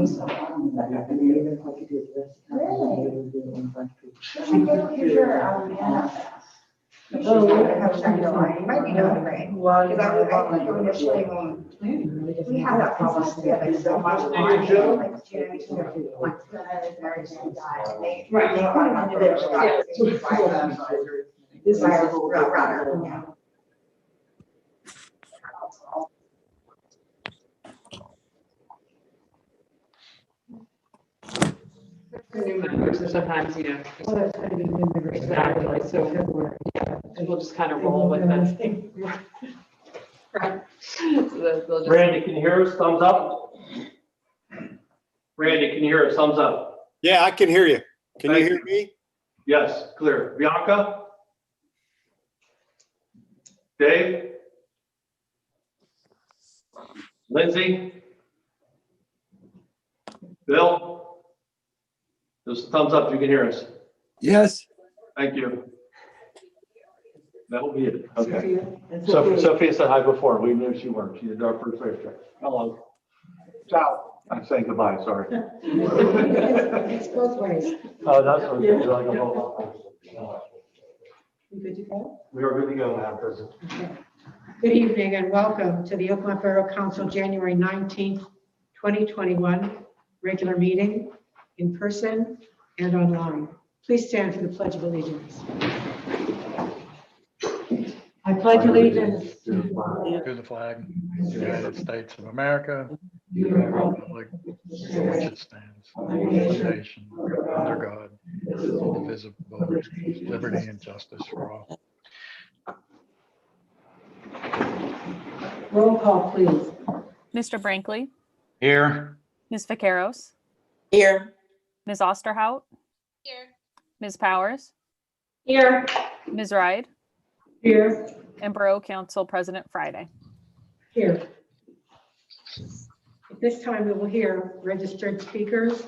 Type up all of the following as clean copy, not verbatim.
Oh, you might be doing great. Because I think initially when we had that problem, we had like so much on, like June to like everything died. They wanted to rather, yeah. New members, so sometimes, you know. Exactly, so, yeah, and we'll just kind of roll with it. Right. So they'll just. Randy, can you hear us? Thumbs up. Randy, can you hear us? Thumbs up. Yeah, I can hear you. Can you Thank hear you. me? Yes, clear. Bianca? Dave? Lindsay? Bill? Just a thumbs up if you can hear us. Yes. Thank you. That'll be it. Okay. Sophia said hi before. We knew she weren't. She did our first race check. Hello. Ciao. I'm saying goodbye, sorry. It's both ways. Oh, that's what it's like. You good to go? We are good to go, Madam President. Good evening and welcome to the Oakland Borough Council January 19th, 2021 regular meeting in person and online. Please stand for the Pledge of Allegiance. I pledge allegiance To the flag of the United States of America, to the republic for which it stands, one nation, under God, indivisible, with liberty and justice for all. Roll call, please. Mr. Brinkley, Here. Ms. Vaqueros, Here. Ms. Osterhout, Here. Ms. Powers, Here. Ms. Ride, Here. and Borough Council President Friday. Here. At this time, we will hear registered speakers.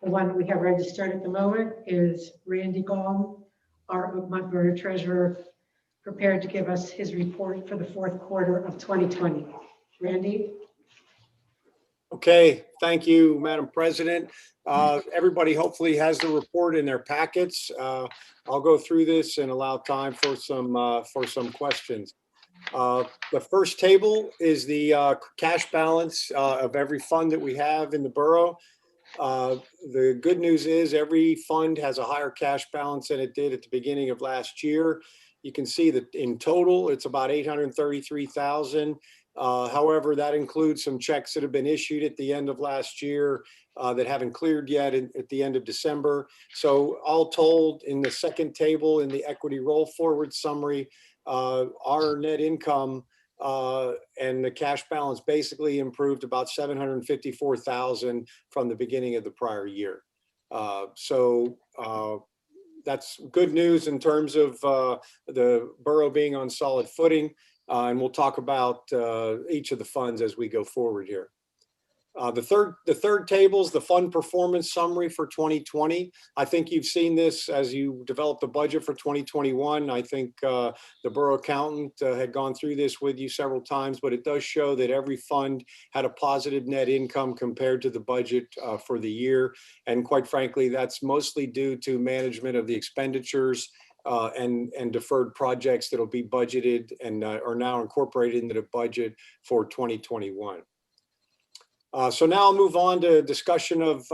The one we have registered at the moment is Randy Gall, our Oakmont Borough Treasurer, prepared to give us his report for the fourth quarter of 2020. Randy? Okay, thank you, Madam President. Everybody hopefully has the report in their packets. I'll go through this and allow time for some questions. The first table is the cash balance of every fund that we have in the borough. The good news is every fund has a higher cash balance than it did at the beginning of last year. You can see that in total, it's about 833,000. However, that includes some checks that have been issued at the end of last year that haven't cleared yet at the end of December. So all told, in the second table in the equity roll forward summary, our net income and the cash balance basically improved about 754,000 from the beginning of the prior year. That's good news in terms of the borough being on solid footing. And we'll talk about each of the funds as we go forward here. The third table is the fund performance summary for 2020. I think you've seen this as you developed the budget for 2021. I think the borough accountant had gone through this with you several times, but it does show that every fund had a positive net income compared to the budget for the year. And quite frankly, that's mostly due to management of the expenditures and deferred projects that'll be budgeted and are now incorporated into the budget for 2021. So now I'll move on to discussion of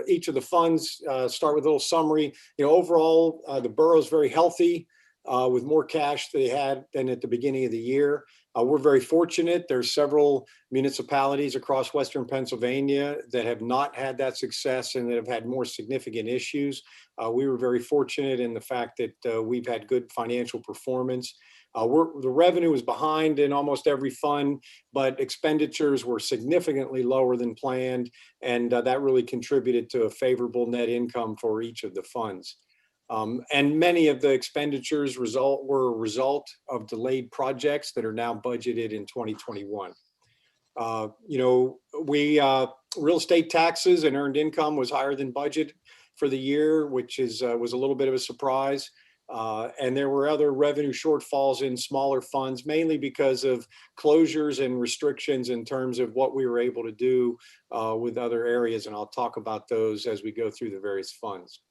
each of the funds. Start with a little summary. Overall, the borough is very healthy with more cash they had than at the beginning of the year. We're very fortunate. There's several municipalities across Western Pennsylvania that have not had that success and that have had more significant issues. We were very fortunate in the fact that we've had good financial performance. The revenue was behind in almost every fund, but expenditures were significantly lower than planned, and that really contributed to a favorable net income for each of the funds. And many of the expenditures were a result of delayed projects that are now budgeted in 2021. Real estate taxes and earned income was higher than budget for the year, which was a little bit of a surprise. And there were other revenue shortfalls in smaller funds, mainly because of closures and restrictions in terms of what we were able to do with other areas. And I'll talk about those as we go through the various funds.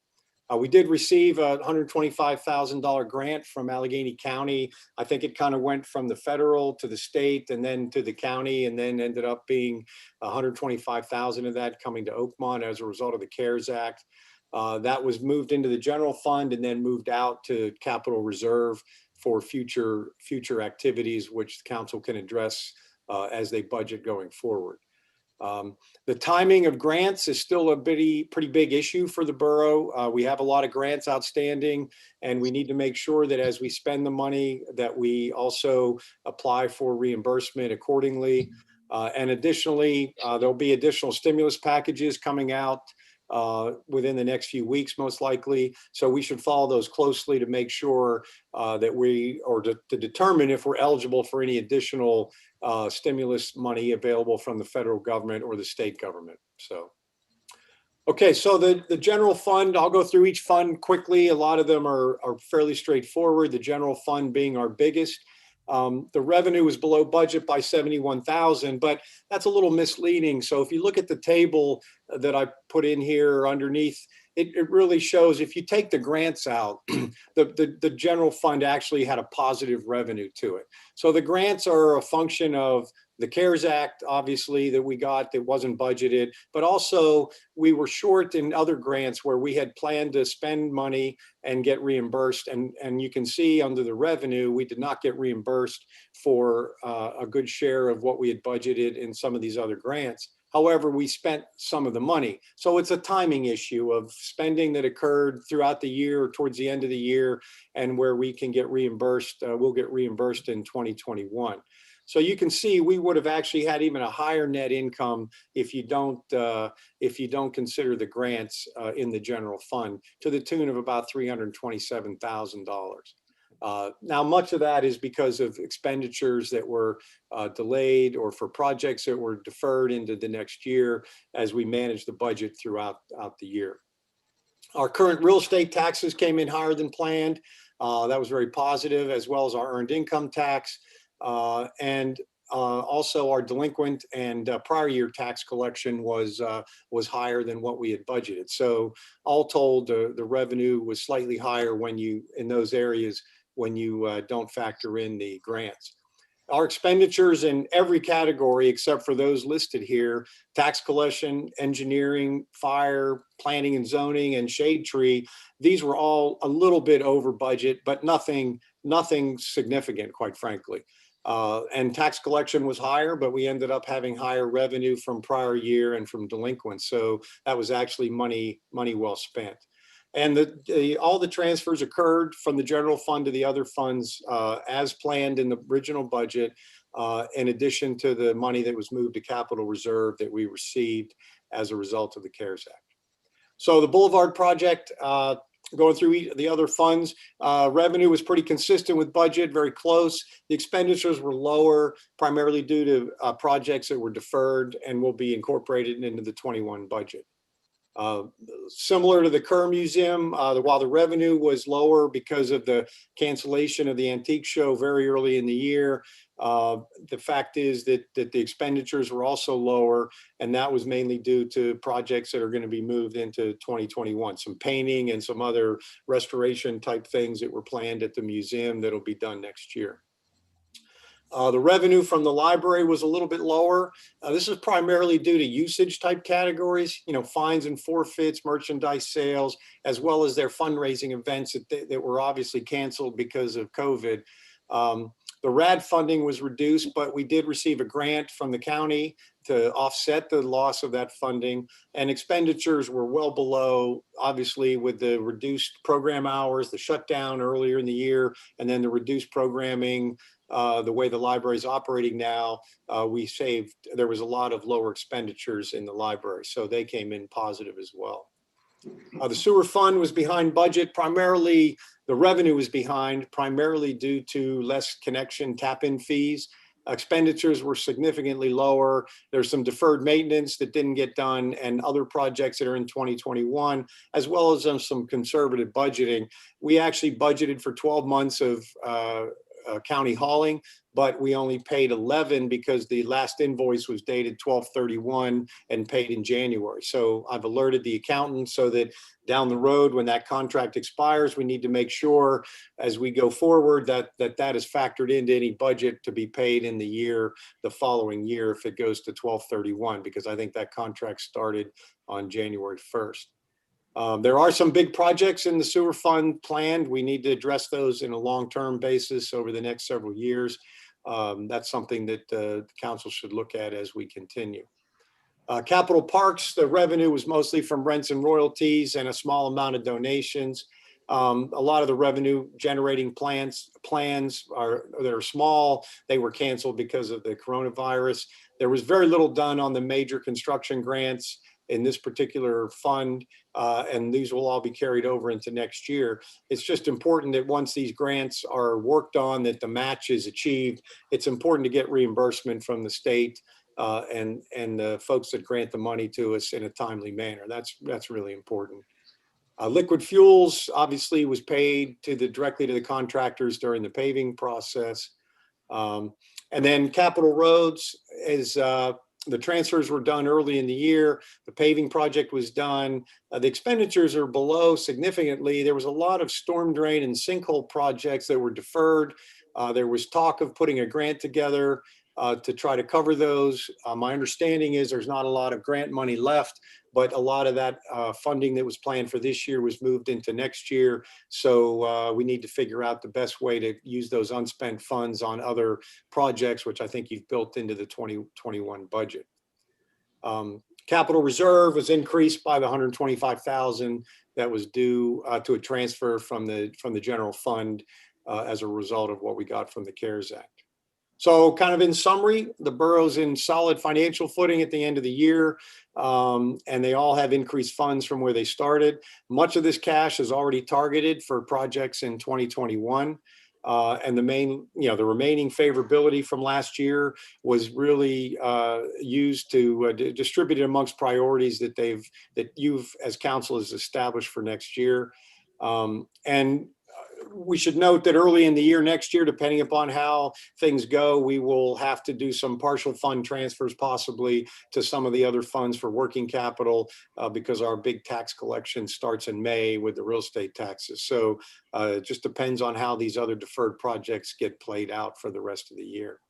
We did receive a $125,000 grant from Allegheny County. I think it kind of went from the federal to the state and then to the county, and then ended up being 125,000 of that coming to Oakmont as a result of the CARES Act. That was moved into the general fund and then moved out to capital reserve for future activities, which the council can address as they budget going forward. The timing of grants is still a pretty big issue for the borough. We have a lot of grants outstanding, and we need to make sure that as we spend the money that we also apply for reimbursement accordingly. And additionally, there'll be additional stimulus packages coming out within the next few weeks, most likely. So we should follow those closely to make sure that to determine if we're eligible for any additional stimulus money available from the federal government or the state government. So, okay, so the general fund, I'll go through each fund quickly. A lot of them are fairly straightforward, the general fund being our biggest. The revenue was below budget by 71,000, but that's a little misleading. So if you look at the table that I put in here underneath, it really shows if you take the grants out, the general fund actually had a positive revenue to it. So the grants are a function of the CARES Act, obviously, that we got that wasn't budgeted, but also we were short in other grants where we had planned to spend money and get reimbursed. And you can see under the revenue, we did not get reimbursed for a good share of what we had budgeted in some of these other grants. However, we spent some of the money. So it's a timing issue of spending that occurred throughout the year or towards the end of the year, and where we can get reimbursed, we'll get reimbursed in 2021. So you can see we would have actually had even a higher net income if you don't consider the grants in the general fund, to the tune of about $327,000. Now, much of that is because of expenditures that were delayed or for projects that were deferred into the next year as we manage the budget throughout the year. Our current real estate taxes came in higher than planned. That was very positive, as well as our earned income tax. And also our delinquent and prior year tax collection was higher than what we had budgeted. So all told, the revenue was slightly higher in those areas when you don't factor in the grants. Our expenditures in every category except for those listed here, tax collection, engineering, fire, planning and zoning, and shade tree, these were all a little bit over budget, but nothing significant, quite frankly. And tax collection was higher, but we ended up having higher revenue from prior year and from delinquents. So that was actually money well spent. And all the transfers occurred from the general fund to the other funds as planned in the original budget, in addition to the money that was moved to capital reserve that we received as a result of the CARES Act. So the Boulevard project, going through the other funds, revenue was pretty consistent with budget, very close. The expenditures were lower, primarily due to projects that were deferred and will be incorporated into the 21 budget. Similar to the Kerr Museum, while the revenue was lower because of the cancellation of the antique show very early in the year, the fact is that the expenditures were also lower, and that was mainly due to projects that are going to be moved into 2021. Some painting and some other restoration type things that were planned at the museum that'll be done next year. The revenue from the library was a little bit lower. This is primarily due to usage type categories, fines and forfeits, merchandise sales, as well as their fundraising events that were obviously canceled because of COVID. The RAD funding was reduced, but we did receive a grant from the county to offset the loss of that funding, and expenditures were well below, obviously, with the reduced program hours, the shutdown earlier in the year, and then the reduced programming. The way the library is operating now, there was a lot of lower expenditures in the library, so they came in positive as well. The sewer fund was behind budget. Primarily, the revenue was behind, primarily due to less connection tap-in fees. Expenditures were significantly lower. There's some deferred maintenance that didn't get done and other projects that are in 2021, as well as some conservative budgeting. We actually budgeted for 12 months of county hauling, but we only paid 11 because the last invoice was dated 12/31 and paid in January. So I've alerted the accountant so that down the road, when that contract expires, we need to make sure as we go forward that is factored into any budget to be paid in the following year if it goes to 12/31, because I think that contract started on January 1st. There are some big projects in the sewer fund planned. We need to address those in a long-term basis over the next several years. That's something that the council should look at as we continue. Capital Parks, the revenue was mostly from rents and royalties and a small amount of donations. A lot of the revenue generating plans that are small. They were canceled because of the coronavirus. There was very little done on the major construction grants in this particular fund, and these will all be carried over into next year. It's just important that once these grants are worked on, that the match is achieved. It's important to get reimbursement from the state and the folks that grant the money to us in a timely manner. That's really important. Liquid fuels obviously was paid directly to the contractors during the paving process. And then capital roads is the transfers were done early in the year. The paving project was done. The expenditures are below significantly. There was a lot of storm drain and sinkhole projects that were deferred. There was talk of putting a grant together to try to cover those. My understanding is there's not a lot of grant money left, but a lot of that funding that was planned for this year was moved into next year. So we need to figure out the best way to use those unspent funds on other projects, which I think you've built into the 2021 budget. Capital reserve was increased by the $125,000 that was due to a transfer from the general fund as a result of what we got from the CARES Act. So kind of in summary, the borough's in solid financial footing at the end of the year, and they all have increased funds from where they started. Much of this cash is already targeted for projects in 2021. And the remaining favorability from last year was really used to distribute it amongst priorities that you've as council has established for next year. And we should note that early in the year next year, depending upon how things go, we will have to do some partial fund transfers possibly to some of the other funds for working capital because our big tax collection starts in May with the real estate taxes. So it just depends on how these other deferred projects get played out for the rest of the year.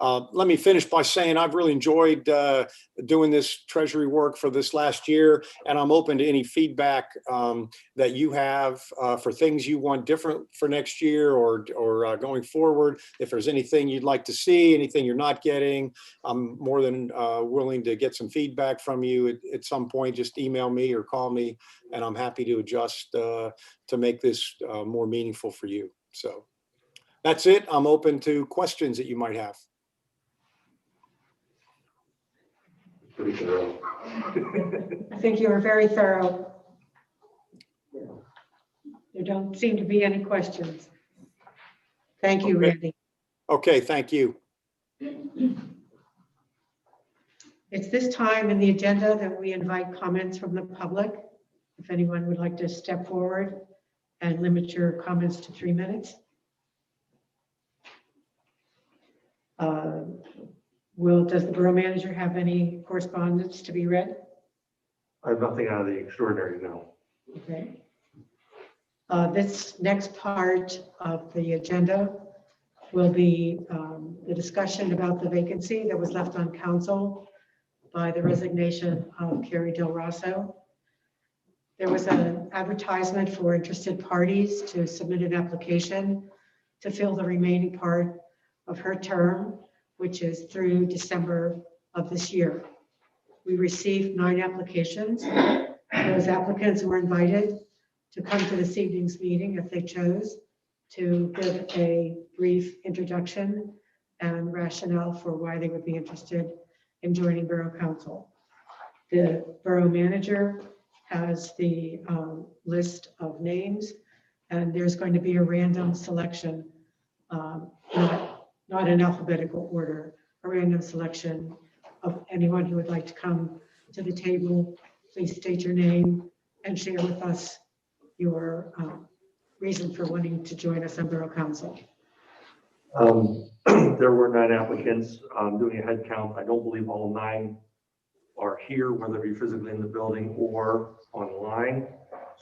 Let me finish by saying I've really enjoyed doing this treasury work for this last year, and I'm open to any feedback that you have for things you want different for next year or going forward. If there's anything you'd like to see, anything you're not getting, I'm more than willing to get some feedback from you at some point. Just email me or call me, and I'm happy to adjust to make this more meaningful for you. So that's it. I'm open to questions that you might have. Pretty thorough. I think you were very thorough. There don't seem to be any questions. Thank you, Okay. Randy. Okay, thank you. It's this time in the agenda that we invite comments from the public. If anyone would like to step forward and limit your comments to 3 minutes. Does the borough manager have any correspondence to be read? I have nothing out of the extraordinary, no. Okay. This next part of the agenda will be the discussion about the vacancy that was left on council by the resignation of Carrie Del Rosso. There was an advertisement for interested parties to submit an application to fill the remaining part of her term, which is through December of this year. We received 9 applications. Those applicants were invited to come to this evening's meeting if they chose to give a brief introduction and rationale for why they would be interested in joining Borough Council. The borough manager has the list of names, and there's going to be a random selection, not not in alphabetical order, a random selection of anyone who would like to come to the table. Please state your name and share with us your reason for wanting to join us on Borough Council. There were 9 applicants. I'm doing a head count. I don't believe all 9 are here, whether it be physically in the building or online.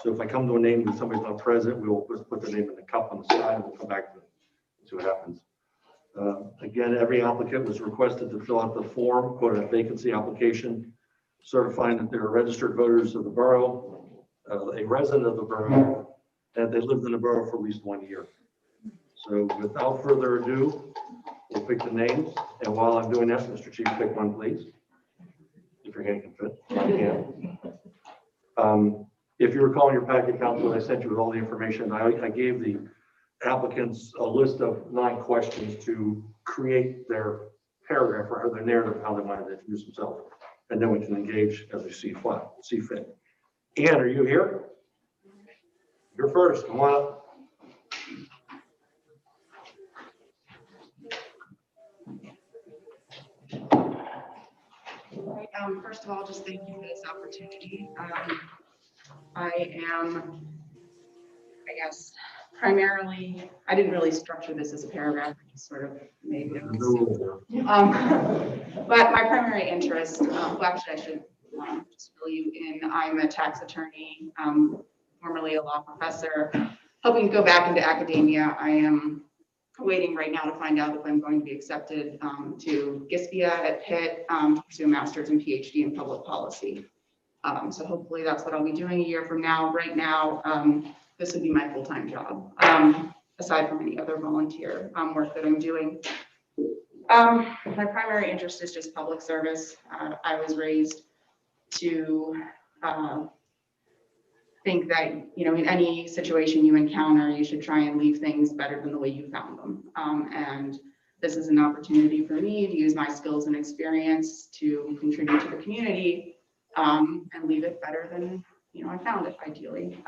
So if I come to a name and somebody's not present, we will just put the name in the cup on the side and we'll come back to it and see what happens. Again, every applicant was requested to fill out the form, quote, a vacancy application, certifying that they're registered voters of the borough, a resident of the borough, and they lived in the borough for at least 1 year. So without further ado, we'll pick the names. And while I'm doing that, Mr. Chief, pick one, please. If your hand can fit. I can. If you recall in your packet, Council, I sent you with all the information. I gave the applicants a list of 9 questions to create their paragraph or their narrative, how they wanted to introduce themselves. And then we can engage as we see fit. Ann, are you here? You're first. Come on up. First of all, just thank you for this opportunity. I am, I guess, primarily, I didn't really structure this as a paragraph, I just sort of made it. But my primary interest, well, actually, I should just fill you in. I'm a tax attorney, formerly a law professor, hoping to go back into academia. I am waiting right now to find out if I'm going to be accepted to GISPIA at Pitt to pursue a master's and PhD in public policy. So hopefully that's what I'll be doing a year from now. Right now, this would be my full-time job, aside from any other volunteer work that I'm doing. My primary interest is just public service. I was raised to think that, you know, in any situation you encounter, you should try and leave things better than the way you found them. And this is an opportunity for me to use my skills and experience to contribute to the community and leave it better than, you know, I found it, ideally.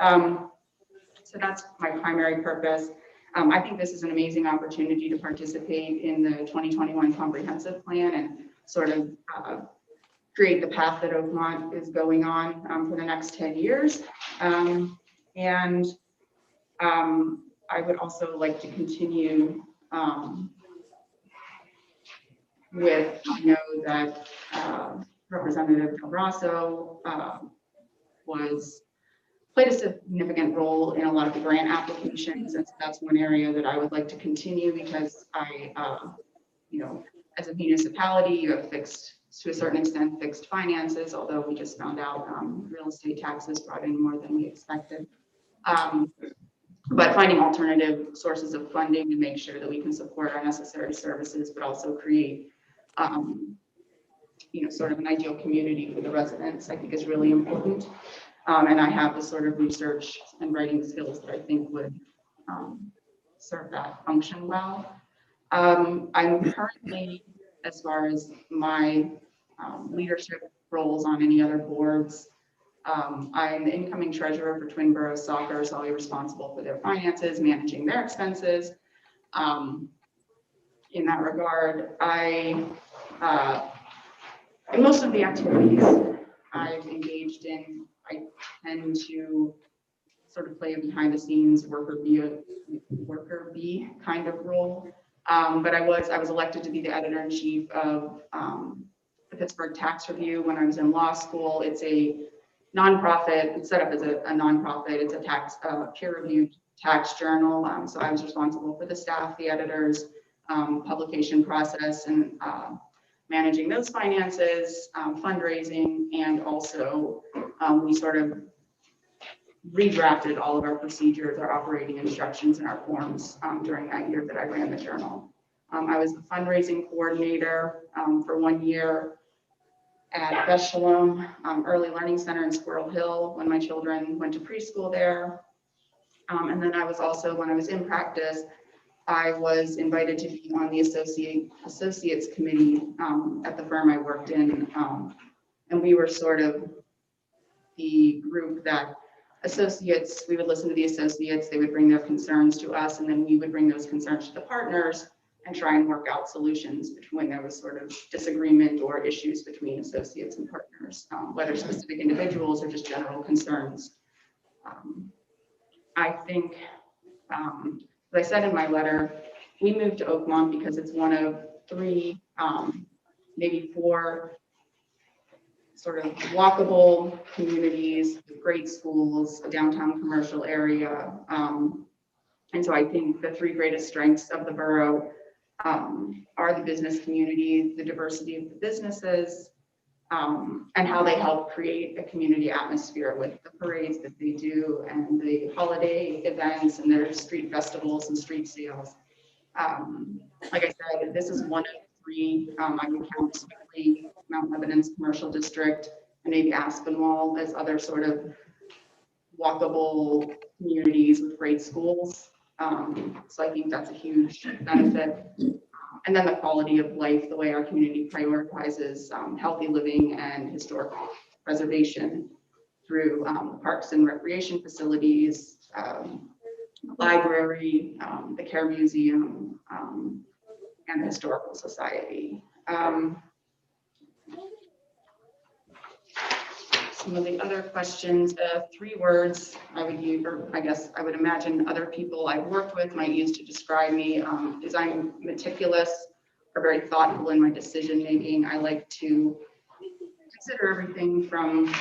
So that's my primary purpose. I think this is an amazing opportunity to participate in the 2021 comprehensive plan and sort of create the path that Oakmont is going on for the next 10 years. I would also like to continue with, I know that Representative Del Brasso played a significant role in a lot of the grant applications. And so that's one area that I would like to continue because you know, as a municipality, you have fixed, to a certain extent, fixed finances, although we just found out real estate taxes brought in more than we expected. But finding alternative sources of funding to make sure that we can support our necessary services, but also create, you know, sort of an ideal community for the residents, I think is really important. And I have the sort of research and writing skills that I think would serve that function well. I'm currently, as far as my leadership roles on any other boards, I'm the incoming treasurer for Twin Borough Soccer, so I'll be responsible for their finances, managing their expenses. In that regard, in most of the activities I've engaged in, I tend to sort of play a behind the scenes worker bee kind of role. But I was elected to be the editor-in-chief of the Pittsburgh Tax Review when I was in law school. It's a nonprofit. It's set up as a nonprofit. It's a tax peer-reviewed tax journal. So I was responsible for the staff, the editors, publication process, and managing those finances, fundraising, and also we sort of redrafted all of our procedures, our operating instructions, and our forms during that year that I ran the journal. I was the fundraising coordinator for 1 year at Beth Shalom Early Learning Center in Squirrel Hill when my children went to preschool there. And then I was also, when I was in practice, I was invited to be on the associates committee at the firm I worked in. And we were sort of the group that associates, we would listen to the associates, they would bring their concerns to us, and then we would bring those concerns to the partners, and try and work out solutions when there was sort of disagreement or issues between associates and partners, whether specific individuals or just general concerns. I think, as I said in my letter, we moved to Oakmont because it's one of 3, maybe 4 sort of walkable communities, great schools, a downtown commercial area. And so I think the 3 greatest strengths of the borough are the business community, the diversity of the businesses, and how they help create a community atmosphere with the parades that they do and the holiday events and their street festivals and street sales. Like I said, this is one of 3, I would count Sweetly, Mount Lebanon's commercial district, and maybe Aspinwall as other sort of walkable communities with great schools. So I think that's a huge benefit. And then the quality of life, the way our community prioritizes healthy living and historic preservation through parks and recreation facilities, library, the Care Museum, and the Historical Society. Some of the other questions, 3 words I would use, or I guess I would imagine other people I've worked with might use to describe me, is I'm meticulous or very thoughtful in my decision making. I like to consider everything from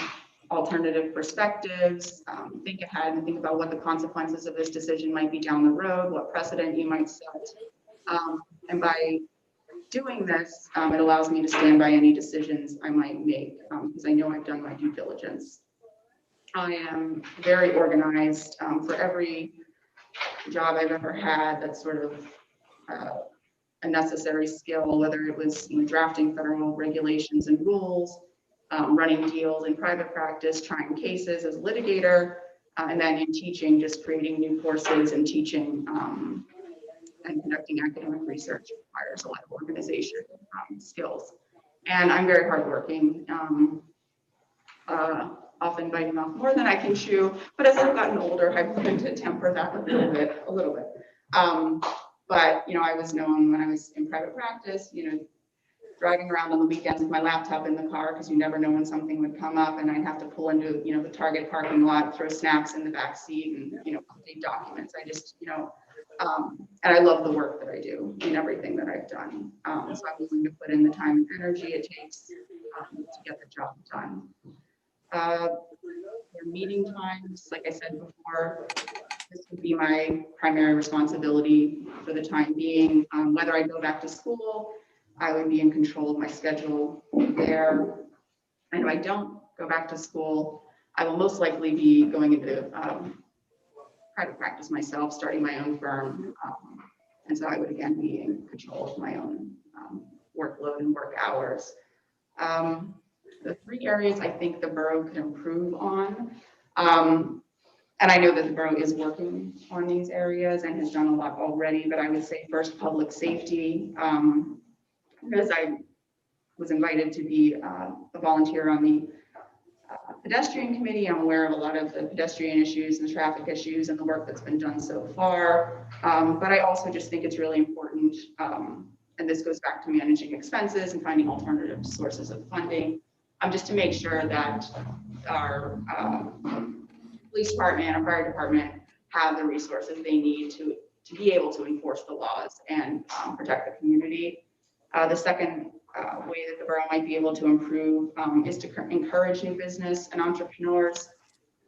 alternative perspectives, think ahead and think about what the consequences of this decision might be down the road, what precedent you might set. And by doing this, it allows me to stand by any decisions I might make because I know I've done my due diligence. I am very organized. For every job I've ever had, that's sort of a necessary skill, whether it was drafting federal regulations and rules, running deals in private practice, trying cases as a litigator, and then in teaching, just creating new courses and teaching and conducting academic research requires a lot of organization skills. And I'm very hardworking, often biting off more than I can chew, but as I've gotten older, I've learned to temper that a little bit. But, I was known when I was in private practice, driving around on the weekends with my laptop in the car because you never know when something would come up and I'd have to pull into, the Target parking lot, throw snacks in the back seat and, update documents. I just, and I love the work that I do in everything that I've done. So I'm willing to put in the time and energy it takes to get the job done. For meeting times, like I said before, this would be my primary responsibility for the time being. Whether I go back to school, I would be in control of my schedule there. And if I don't go back to school, I will most likely be going into private practice myself, starting my own firm. And so I would again be in control of my own workload and work hours. The 3 areas I think the borough could improve on, and I know that the borough is working on these areas and has done a lot already, but I would say first, public safety. Because I was invited to be a volunteer on the pedestrian committee, I'm aware of a lot of the pedestrian issues and the traffic issues and the work that's been done so far. But I also just think it's really important, and this goes back to managing expenses and finding alternative sources of funding, just to make sure that our police department and our fire department have the resources they need to be able to enforce the laws and protect the community. The second way that the borough might be able to improve is to encourage new business and entrepreneurs.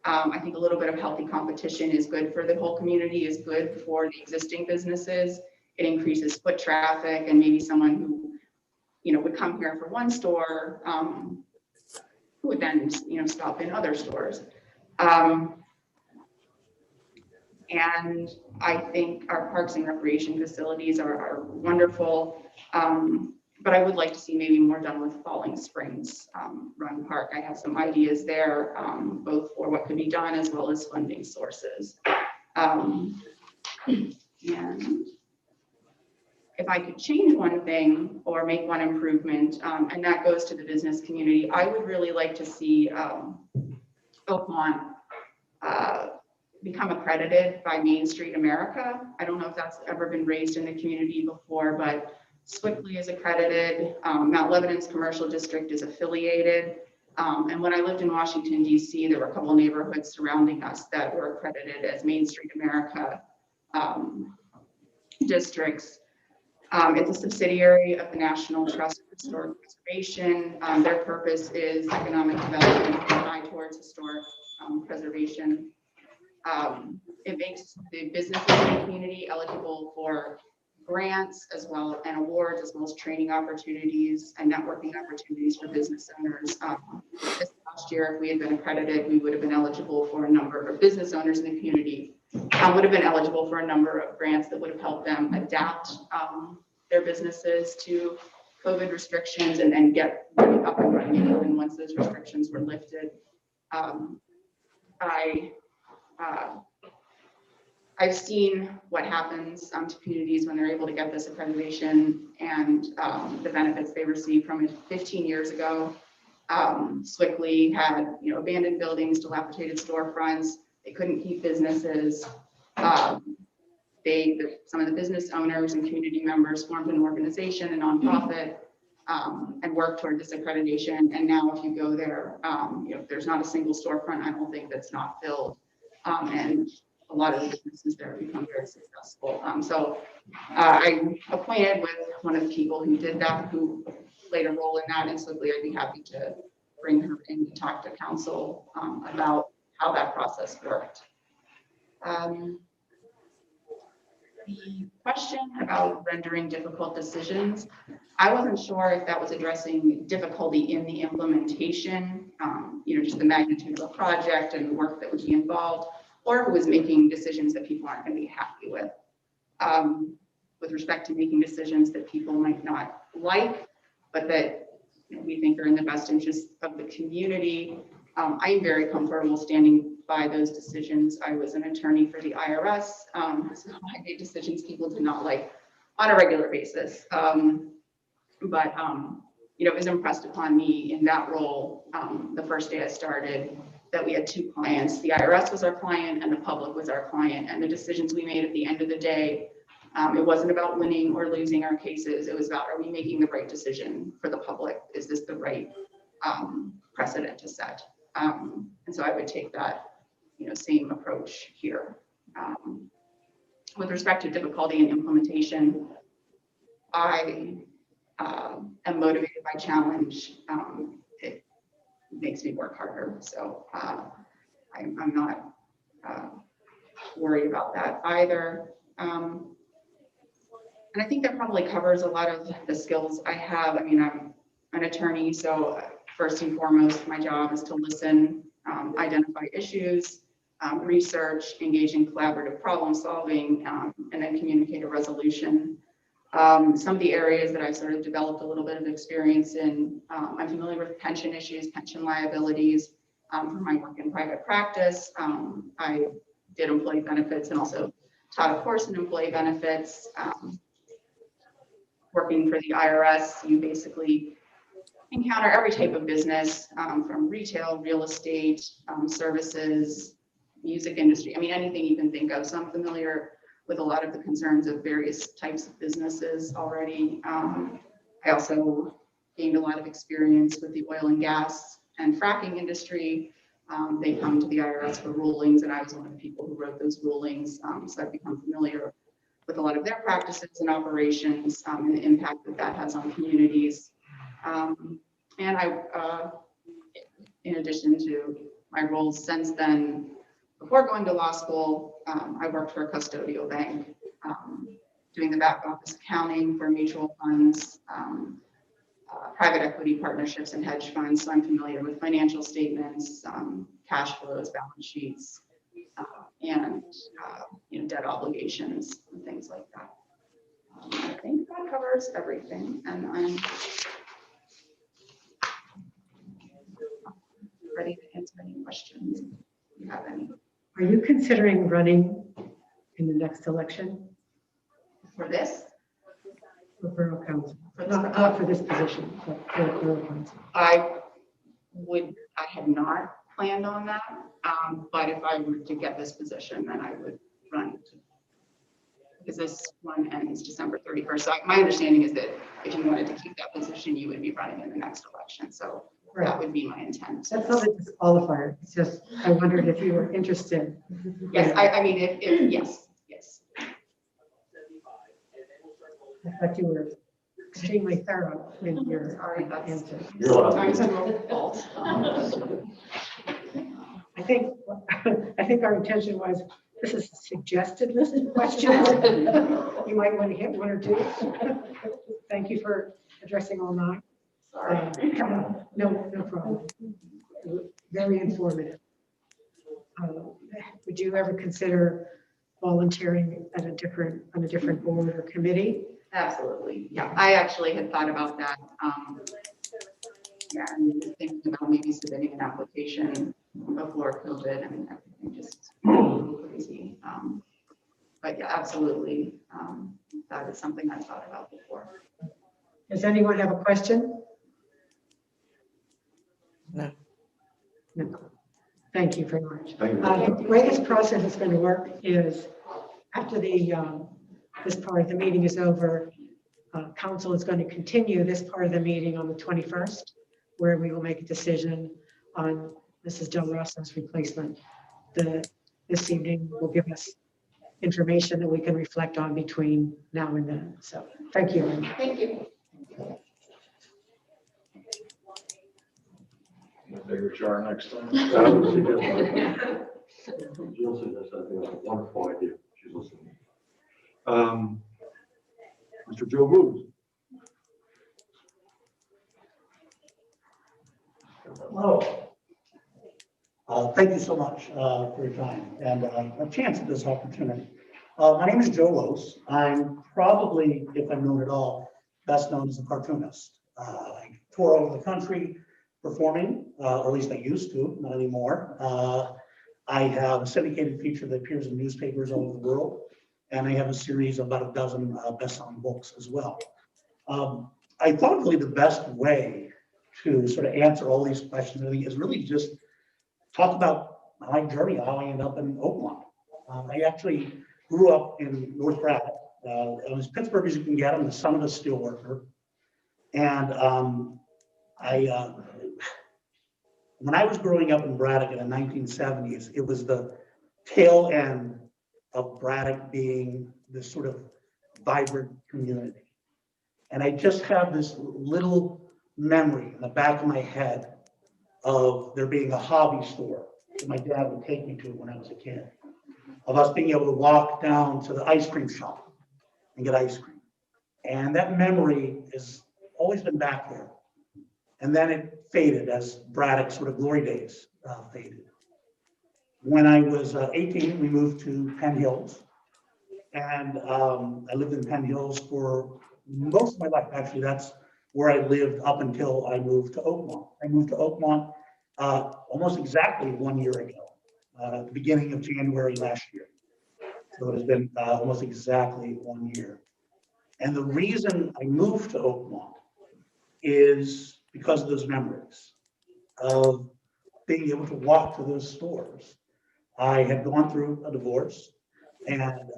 I think a little bit of healthy competition is good for the whole community, is good for the existing businesses. It increases foot traffic, and maybe someone who would come here for one store who would then stop in other stores. And I think our parks and recreation facilities are wonderful. But I would like to see maybe more done with Falling Springs Run Park. I have some ideas there, both for what could be done as well as funding sources. And if I could change one thing or make one improvement, and that goes to the business community, I would really like to see Oakmont become accredited by Main Street America. I don't know if that's ever been raised in the community before, but Swickley is accredited. Mount Lebanon's commercial district is affiliated. And when I lived in Washington, D.C., there were a couple of neighborhoods surrounding us that were accredited as Main Street America districts. It's a subsidiary of the National Trust for Historic Preservation. Their purpose is economic development tied towards historic preservation. It makes the businesses in the community eligible for grants as well and awards, as well as training opportunities and networking opportunities for business owners. This last year, if we had been accredited, we would have been eligible for a number of business owners in the community would have been eligible for a number of grants that would have helped them adapt their businesses to COVID restrictions and then get really up and running again once those restrictions were lifted. I've seen what happens to communities when they're able to get this accreditation and the benefits they receive from it. 15 years ago, Swickley had abandoned buildings, dilapidated storefronts. They couldn't keep businesses. Some of the business owners and community members formed an organization, a nonprofit, and worked toward this accreditation. And now if you go there, there's not a single storefront, I don't think, that's not filled. And a lot of the businesses there become very successful. So I'm acquainted with one of the people who did that, who played a role in that. And Swickley, I'd be happy to bring her in to talk to council about how that process worked. The question about rendering difficult decisions, I wasn't sure if that was addressing difficulty in the implementation, just the magnitude of the project and the work that would be involved, or if it was making decisions that people aren't going to be happy with respect to making decisions that people might not like, but that we think are in the best interest of the community. I am very comfortable standing by those decisions. I was an attorney for the IRS, so I made decisions people did not like on a regular basis. But it was impressed upon me in that role the first day I started that we had two clients. The IRS was our client and the public was our client. And the decisions we made at the end of the day, it wasn't about winning or losing our cases. It was about, are we making the right decision for the public? Is this the right precedent to set? And so I would take that same approach here. With respect to difficulty in implementation, I am motivated by challenge. It makes me work harder. So I'm not worried about that either. And I think that probably covers a lot of the skills I have. I mean, I'm an attorney, so first and foremost, my job is to listen, identify issues, research, engage in collaborative problem solving, and then communicate a resolution. Some of the areas that I've sort of developed a little bit of experience in, I'm familiar with pension issues, pension liabilities. From my work in private practice, I did employee benefits and also taught a course in employee benefits. Working for the IRS, you basically encounter every type of business, from retail, real estate, services, music industry. I mean, anything you can think of. So I'm familiar with a lot of the concerns of various types of businesses already. I also gained a lot of experience with the oil and gas and fracking industry. They come to the IRS for rulings, and I was one of the people who wrote those rulings. So I've become familiar with a lot of their practices and operations, and the impact that that has on communities. And I, in addition to my roles since then, before going to law school, I worked for a custodial bank, doing the back office accounting for mutual funds, private equity partnerships and hedge funds. So I'm familiar with financial statements, cash flows, balance sheets, and debt obligations and things like that. I think that covers everything, and I'm ready to answer any questions if you have any. Are you considering running in the next election For this? for Borough Council? For this Not for this position, but for Borough Council. I have not planned on that. But if I were to get this position, then I would run. Because this one ends December 31st. So my understanding is that if you wanted to keep that position, you would be running in the next election. So that would be my intent. That's not a disqualifier. It's just, I wondered if you were interested. Yes, I mean, if yes. I thought you were extremely thorough in your Sorry, that's answer. sometimes to a fault. I think our intention was, this is a suggested list of questions. You might want to hit one or two. Thank you for addressing all 9. No problem. Very informative. Would you ever consider volunteering at on a different board or committee? Absolutely. Yeah, I actually had thought about that. Yeah, and thinking about maybe submitting an application before COVID and everything just crazy. But yeah, absolutely. That is something I've thought about before. Does anyone have a question? No. No. Thank you very much. Thank you. The way this process is going to work is after this part of the meeting is over, council is going to continue this part of the meeting on the 21st, where we will make a decision on Mrs. Del Rosso's replacement. This evening will give us information that we can reflect on between now and then. So thank you. Thank you. Bigger jar next time. I would suggest- Jill said that's, I think, a wonderful idea. She's listening. Mr. Joe Booth. Hello. Thank you so much for your time and a chance at this opportunity. My name is Joe Lose. I'm probably, if I'm known at all, best known as a cartoonist. I tour over the country performing, or at least I used to, not anymore. I have a syndicated feature that appears in newspapers all over the world, and I have a series of about a dozen best-selling books as well. I thought really the best way to sort of answer all these questions is really just talk about my journey, how I ended up in Oakmont. I actually grew up in North Braddock. As Pittsburgh as you can get. I'm the son of a steelworker. And when I was growing up in Braddock in the 1970s, it was the tail end of Braddock being this sort of vibrant community. And I just have this little memory in the back of my head of there being a hobby store that my dad would take me to when I was a kid, of us being able to walk down to the ice cream shop and get ice cream. And that memory has always been back there. And then it faded as Braddock's sort of glory days faded. When I was 18, we moved to Penn Hills. And I lived in Penn Hills for most of my life. Actually, that's where I lived up until I moved to Oakmont. I moved to Oakmont almost exactly 1 year ago, at the beginning of January last year. So it has been almost exactly 1 year. And the reason I moved to Oakmont is because of those memories of being able to walk to those stores. I had gone through a divorce, and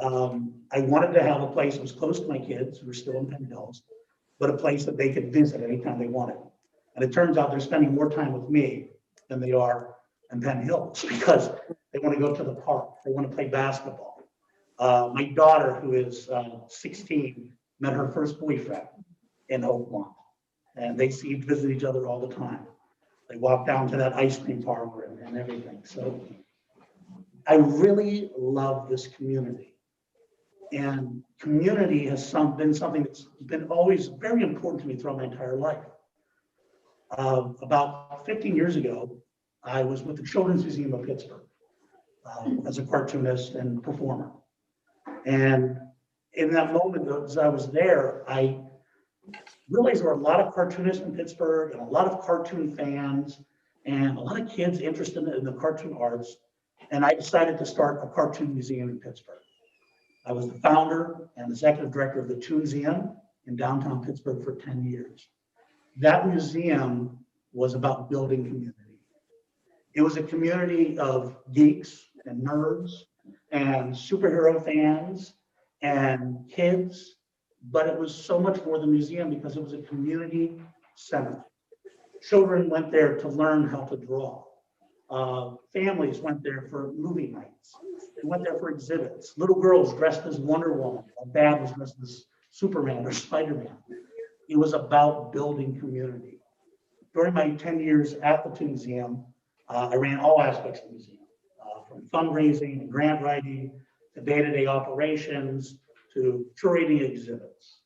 I wanted to have a place that was close to my kids who were still in Penn Hills, but a place that they could visit anytime they wanted. And it turns out they're spending more time with me than they are in Penn Hills because they want to go to the park. They want to play basketball. My daughter, who is 16, met her first boyfriend in Oakmont, and they visit each other all the time. They walk down to that ice cream parlor and everything. So I really love this community. And community has been something that's been always very important to me throughout my entire life. About 15 years ago, I was with the Children's Museum of Pittsburgh as a cartoonist and performer. And in that moment, as I was there, I realized there were a lot of cartoonists in Pittsburgh and a lot of cartoon fans and a lot of kids interested in the cartoon arts. And I decided to start a cartoon museum in Pittsburgh. I was the founder and executive director of the Toonseum in downtown Pittsburgh for 10 years. That museum was about building community. It was a community of geeks and nerds and superhero fans and kids, but it was so much more than a museum because it was a community center. Children went there to learn how to draw. Families went there for movie nights. They went there for exhibits. Little girls dressed as Wonder Woman. Or dad was dressed as Superman or Spider-Man. It was about building community. During my 10 years at the Toon Museum, I ran all aspects of the museum, from fundraising and grant writing to day-to-day operations to curating exhibits.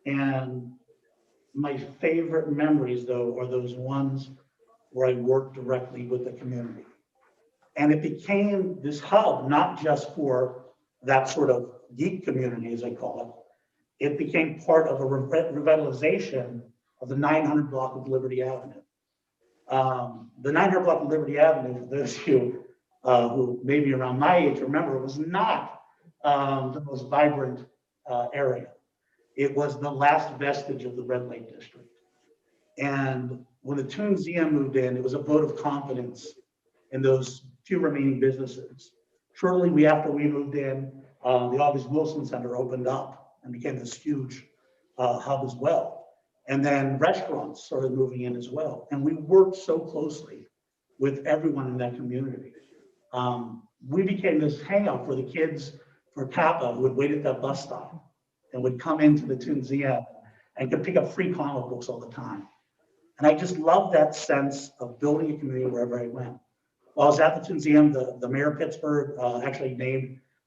And my favorite memories, though, are those ones where I worked directly with the community. And it became this hub, not just for that sort of geek community, as I call it. It became part of a revitalization of the 900 block of Liberty Avenue. The 900 block of Liberty Avenue, for those of you who may be around my age remember, was not the most vibrant area. It was the last vestige of the Red Lake District. And when the Toon Museum moved in, it was a vote of confidence in those few remaining businesses. Shortly after we moved in, the August Wilson Center opened up and became this huge hub as well. And then restaurants started moving in as well. And we worked so closely with everyone in that community. We became this hangout for the kids for Kappa who would wait at that bus stop and would come into the Toon Museum and could pick up free comic books all the time. And I just love that sense of building a community wherever I went. While I was at the Toon Museum, the mayor of Pittsburgh actually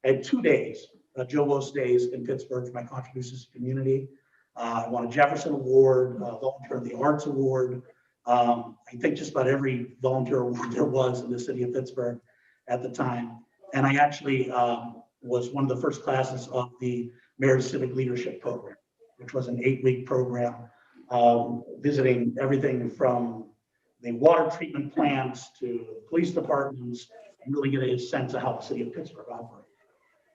I had 2 days, Joe Wost days in Pittsburgh for my contributions to the community. I won a Jefferson Award, Volunteer of the Arts Award. I think just about every volunteer award there was in the city of Pittsburgh at the time. And I actually was one of the first classes of the Mayor's Civic Leadership Program, which was an 8-week program, visiting everything from the water treatment plants to police departments and really get a sense of how the city of Pittsburgh operates.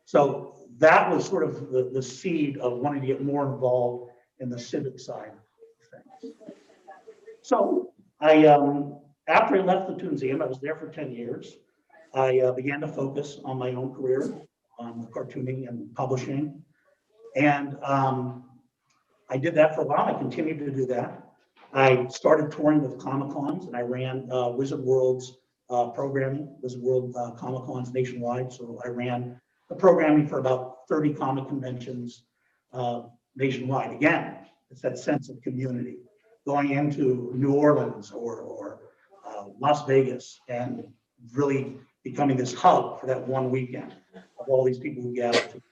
So that was sort of the seed of wanting to get more involved in the civic side of things. So after I left the Toon Museum, I was there for 10 years. I began to focus on my own career, on cartooning and publishing. And I did that for a while. I continued to do that. I started touring with Comic-Cons and I ran Wizard World's programming, Wizard World Comic-Cons nationwide. So I ran the programming for about 30 comic conventions nationwide. Again, it's that sense of community. Going into New Orleans or Las Vegas and really becoming this hub for that one weekend of all these people who gather together.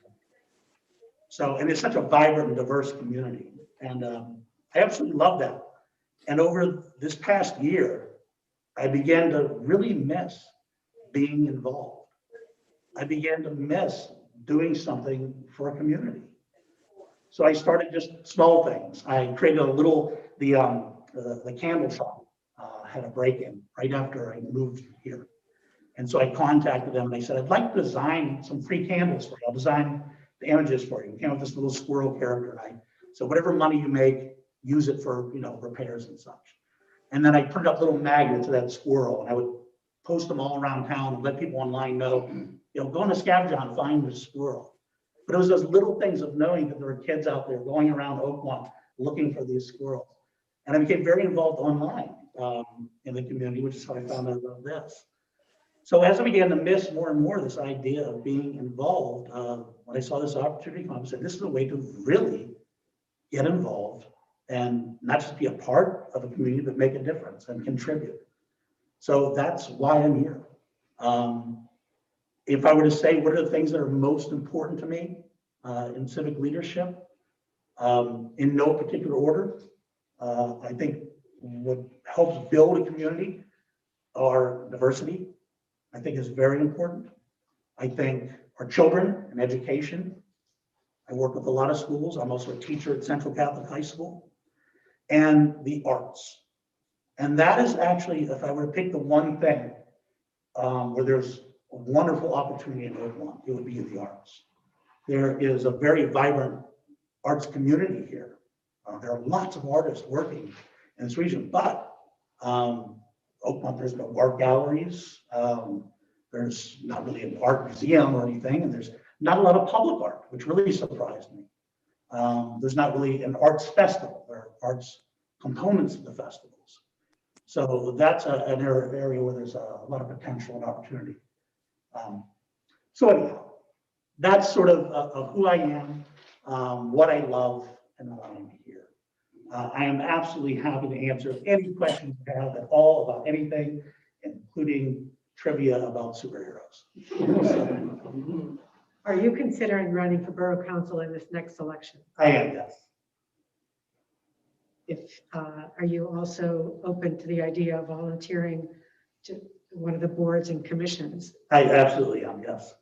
So, and it's such a vibrant and diverse community. And I absolutely love that. And over this past year, I began to really miss being involved. I began to miss doing something for a community. So I started just small things. I created the candle shop had a break-in right after I moved here. And so I contacted them and I said, I'd like to design some free candles for you. I'll design the images for you. We came up with this little squirrel character. And so whatever money you make, use it for repairs and such. And then I printed up little magnets of that squirrel and I would post them all around town and let people online know, go on a scavenger hunt, find this squirrel. But it was those little things of knowing that there were kids out there going around Oakmont looking for these squirrels. And I became very involved online in the community, which is how I found out about this. So as I began to miss more and more this idea of being involved, when I saw this opportunity come up, I said, this is a way to really get involved and not just be a part of a community, but make a difference and contribute. So that's why I'm here. If I were to say, what are the things that are most important to me in civic leadership, in no particular order, I think what helps build a community are diversity. I think is very important. I think our children and education. I work with a lot of schools. I'm also a teacher at Central Catholic High School. And the arts. And that is actually, if I were to pick the one thing where there's a wonderful opportunity in Oakmont, it would be in the arts. There is a very vibrant arts community here. There are lots of artists working in this region, but Oakmont, there's no art galleries. There's not really an art museum or anything, and there's not a lot of public art, which really surprised me. There's not really an arts festival. There are arts components of the festivals. So that's an area where there's a lot of potential and opportunity. So anyhow, that's sort of who I am, what I love, and why I'm here. I am absolutely happy to answer any questions you have at all about anything, including trivia about superheroes. Are you considering running for Borough Council in this next election? I am, yes. Are you also open to the idea of volunteering to one of the boards and commissions? I absolutely am, yes.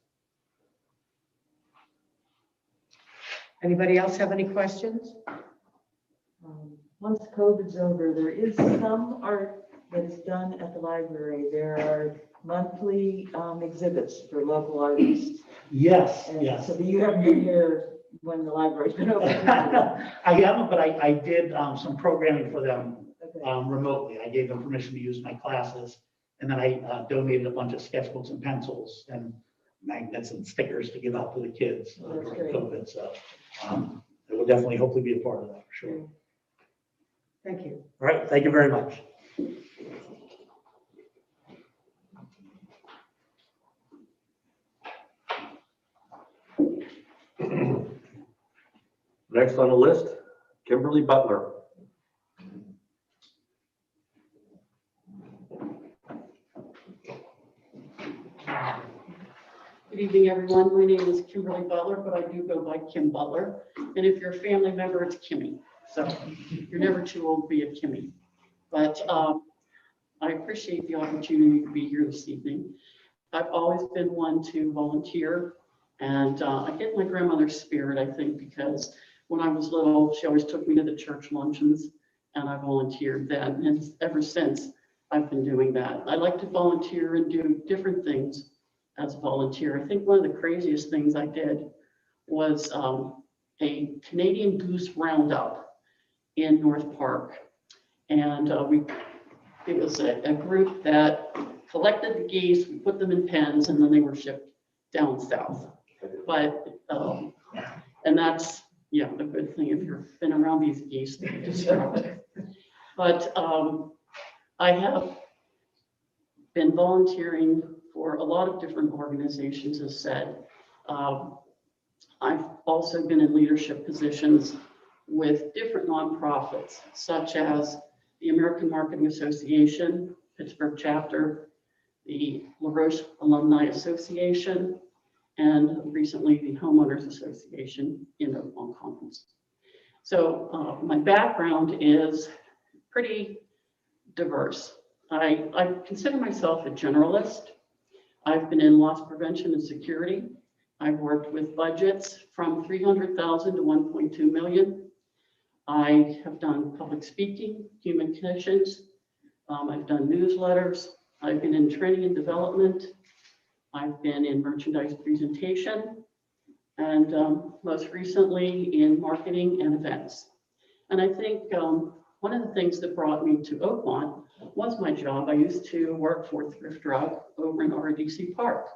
Anybody else have any questions? Once COVID's over, there is some art that is done at the library. There are monthly exhibits for local artists. Yes, And yes. so you haven't been here when the library's been open. I haven't, but I did some programming for them Okay. remotely. I gave them permission to use my classes, and then I donated a bunch of sketchbooks and pencils and magnets and stickers to give out to the kids That's during great. COVID. So it will definitely, hopefully, be a part of that for sure. Thank you. All right, thank you very much. Next on the list, Kimberly Butler. Good evening, everyone. My name is Kimberly Butler, but I do go by Kim Butler. And if you're a family member, it's Kimmy. So you're never too old to be a Kimmy. But I appreciate the opportunity to be here this evening. I've always been one to volunteer, and I get my grandmother's spirit, I think, because when I was little, she always took me to the church luncheons, and I volunteered then. And ever since, I've been doing that. I like to volunteer and do different things as a volunteer. I think one of the craziest things I did was a Canadian goose roundup in North Park. And it was a group that collected the geese, we put them in pens, and then they were shipped down south. But, and that's, yeah, a good thing if you've been around these geese, they're destructive. But I have been volunteering for a lot of different organizations, as said. I've also been in leadership positions with different nonprofits, such as the American Marketing Association, Pittsburgh chapter, the LaRoche Alumni Association, and recently the Homeowners Association in Oakmont Commons. So my background is pretty diverse. I consider myself a generalist. I've been in loss prevention and security. I've worked with budgets from 300,000 to 1.2 million. I have done public speaking, human connections. I've done newsletters. I've been in training and development. I've been in merchandise presentation, and most recently in marketing and events. And I think one of the things that brought me to Oakmont was my job. I used to work for Thrift Drug over in RDC Park.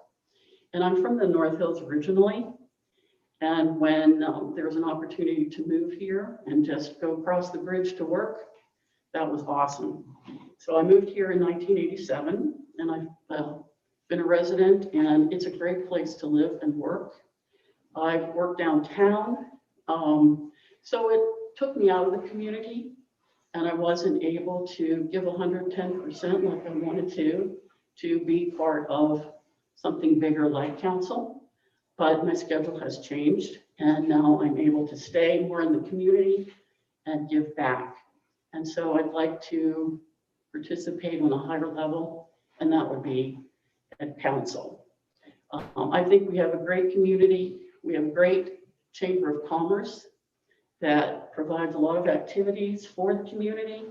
And I'm from the North Hills originally. And when there was an opportunity to move here and just go across the bridge to work, that was awesome. So I moved here in 1987, and I've been a resident, and it's a great place to live and work. I've worked downtown, so it took me out of the community, and I wasn't able to give 110% like I wanted to be part of something bigger like council. But my schedule has changed, and now I'm able to stay more in the community and give back. And so I'd like to participate on a higher level, and that would be at council. I think we have a great community. We have a great Chamber of Commerce that provides a lot of activities for the community.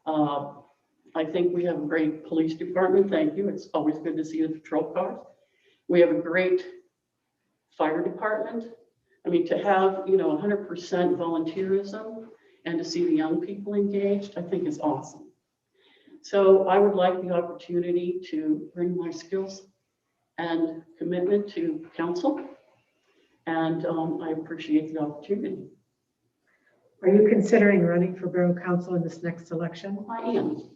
I think we have a great police department. Thank you. It's always good to see the patrol cars. We have a great fire department. I mean, to have, 100% volunteerism and to see the young people engaged, I think is awesome. So I would like the opportunity to bring my skills and commitment to council. And I appreciate the opportunity. Are you considering running for Borough Council in this next election? I am.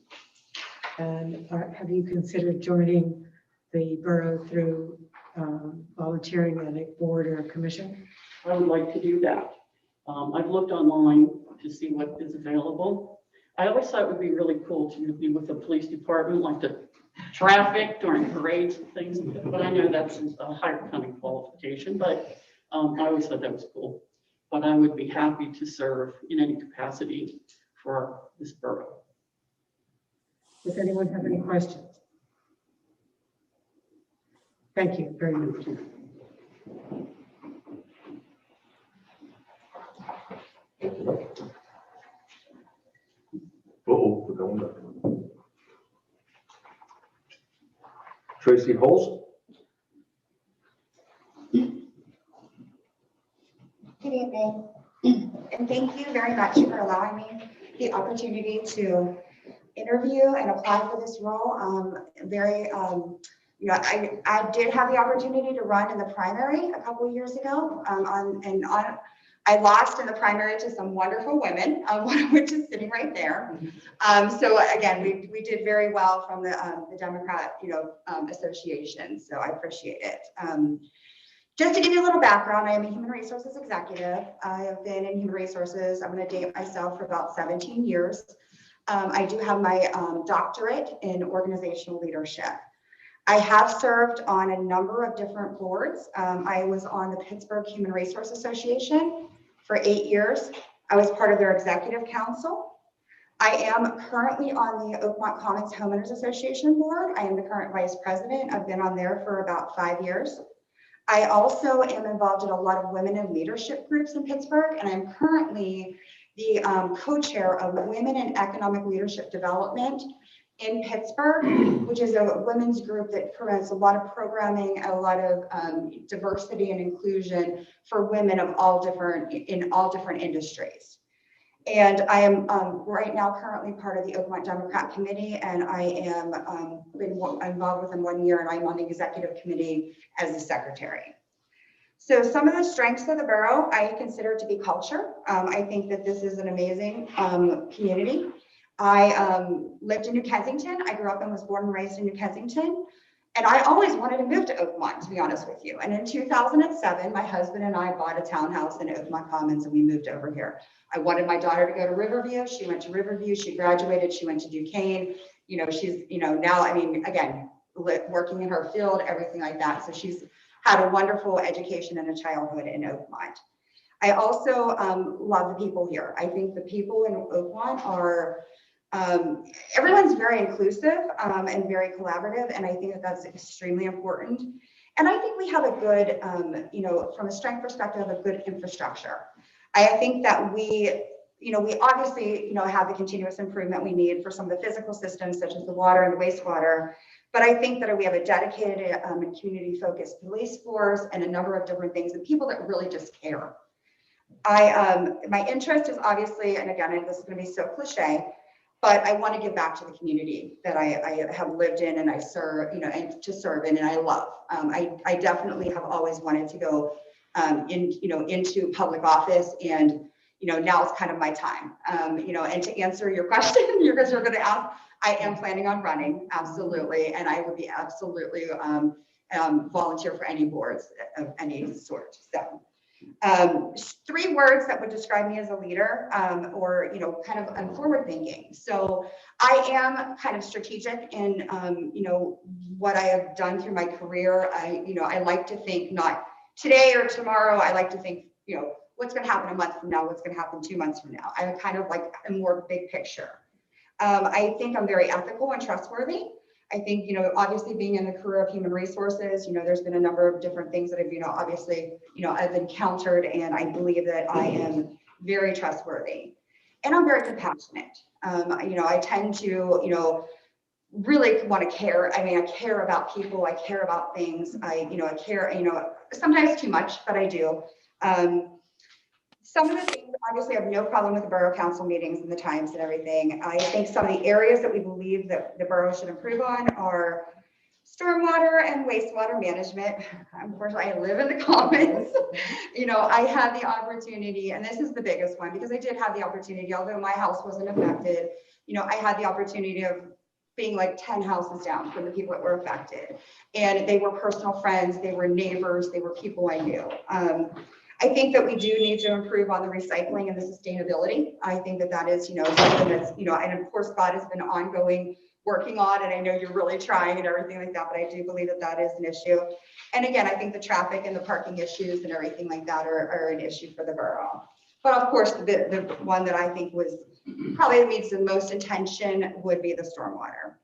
And have you considered joining the borough through volunteering on a board or a commission? I would like to do that. I've looked online to see what is available. I always thought it would be really cool to be with the police department, like the traffic during parades and things, but I know that's a higher kind of qualification, but I always thought that was cool. But I would be happy to serve in any capacity for this borough. Does anyone have any questions? Thank you very much. Uh-oh, we're going back. Tracy Holst? Good evening, and thank you very much for allowing me the opportunity to interview and apply for this role. I did have the opportunity to run in the primary a couple of years ago, I lost in the primary to some wonderful women, one of which is sitting right there. So again, we did very well from the Democrat, association. So I appreciate it. Just to give you a little background, I am a human resources executive. I have been in human resources, I'm going to date myself, for about 17 years. I do have my doctorate in organizational leadership. I have served on a number of different boards. I was on the Pittsburgh Human Resource Association for 8 years. I was part of their executive council. I am currently on the Oakmont Commons Homeowners Association board. I am the current vice president. I've been on there for about 5 years. I also am involved in a lot of women in leadership groups in Pittsburgh, and I'm currently the co-chair of Women in Economic Leadership Development in Pittsburgh, which is a women's group that promotes a lot of programming, a lot of diversity and inclusion for women of in all different industries. And I am right now currently part of the Oakmont Democrat Committee, and I am been involved with them 1 year, and I'm on the executive committee as the secretary. So some of the strengths of the borough I consider to be culture. I think that this is an amazing community. I lived in New Kensington. I grew up and was born and raised in New Kensington. And I always wanted to move to Oakmont, to be honest with you. And in 2007, my husband and I bought a townhouse in Oakmont Commons, and we moved over here. I wanted my daughter to go to Riverview. She went to Riverview. She graduated. She went to Duquesne. She's, now, again, working in her field, everything like that. So she's had a wonderful education and a childhood in Oakmont. I also love the people here. I think the people in Oakmont are, everyone's very inclusive and very collaborative, and I think that that's extremely important. And I think we have a good, from a strength perspective, a good infrastructure. I think that we obviously, have the continuous improvement we need for some of the physical systems, such as the water and the wastewater. But I think that we have a dedicated and community-focused police force and a number of different things, and people that really just care. My interest is obviously, and again, this is going to be so cliche, but I want to give back to the community that I have lived in and I serve, and to serve in, and I love. I definitely have always wanted to go into public office, and now it's kind of my time. And to answer your question, because you're going to ask, I am planning on running, absolutely, and I would be absolutely volunteer for any boards of any sort. So 3 words that would describe me as a leader, or kind of forward thinking. So I am kind of strategic in what I have done through my career. I like to think not today or tomorrow. I like to think what's going to happen a month from now, what's going to happen 2 months from now. I'm kind of like a more big picture. I think I'm very ethical and trustworthy. I think, obviously being in the career of human resources, there's been a number of different things that have, obviously, I've encountered, and I believe that I am very trustworthy, and I'm very compassionate. I tend to, really want to care. I mean, I care about people. I care about things. I care, sometimes too much, but I do. Some of the things, obviously, I have no problem with the borough council meetings and the times and everything. I think some of the areas that we believe that the borough should improve on are stormwater and wastewater management. Unfortunately, I live in the commons. You know, I had the opportunity, and this is the biggest one, because I did have the opportunity, although my house wasn't affected, you know, I had the opportunity of being like 10 houses down from the people that were affected. And they were personal friends, they were neighbors, they were people I knew. I think that we do need to improve on the recycling and the sustainability. I think that that is, you know, something that's, you know, and of course, that has been ongoing working on, and I know you're really trying and everything like that, but I do believe that that is an issue. And again, I think the traffic and the parking issues and everything like that are an issue for the borough. But of course, the one that I think was probably needs the most attention would be the stormwater.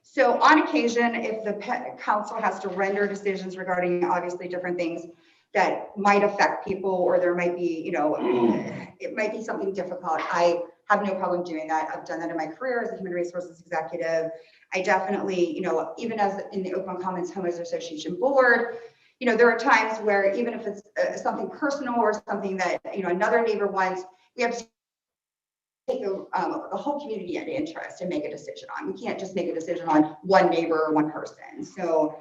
So on occasion, if the council has to render decisions regarding obviously different things that might affect people, or there might be, you know, it might be something difficult, I have no problem doing that. I've done that in my career as a human resources executive. I definitely, you know, even as in the Oakland Commons Homeowners Association board, you know, there are times where even if it's something personal or something that, you know, another neighbor wants, we have to take the whole community into interest and make a decision on. We can't just make a decision on one neighbor or one person. So,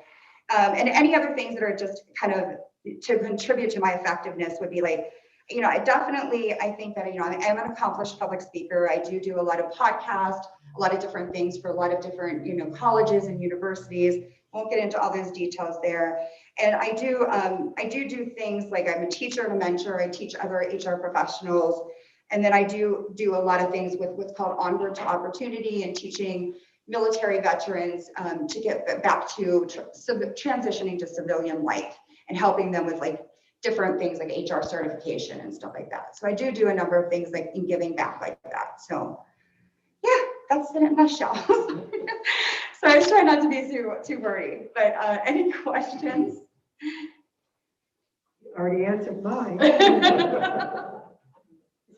and any other things that are just kind of to contribute to my effectiveness would be like, you know, I think that, you know, I am an accomplished public speaker. I do a lot of podcasts, a lot of different things for a lot of different, you know, colleges and universities. Won't get into all those details there. And I do things like I'm a teacher and a mentor. I teach other HR professionals. And then I do a lot of things with what's called Onward to Opportunity and teaching military veterans to get back to transitioning to civilian life and helping them with like different things like HR certification and stuff like that. So I do a number of things like in giving back like that. So yeah, that's it in a nutshell. So I was trying not to be too wordy, but any questions? Already answered mine. Does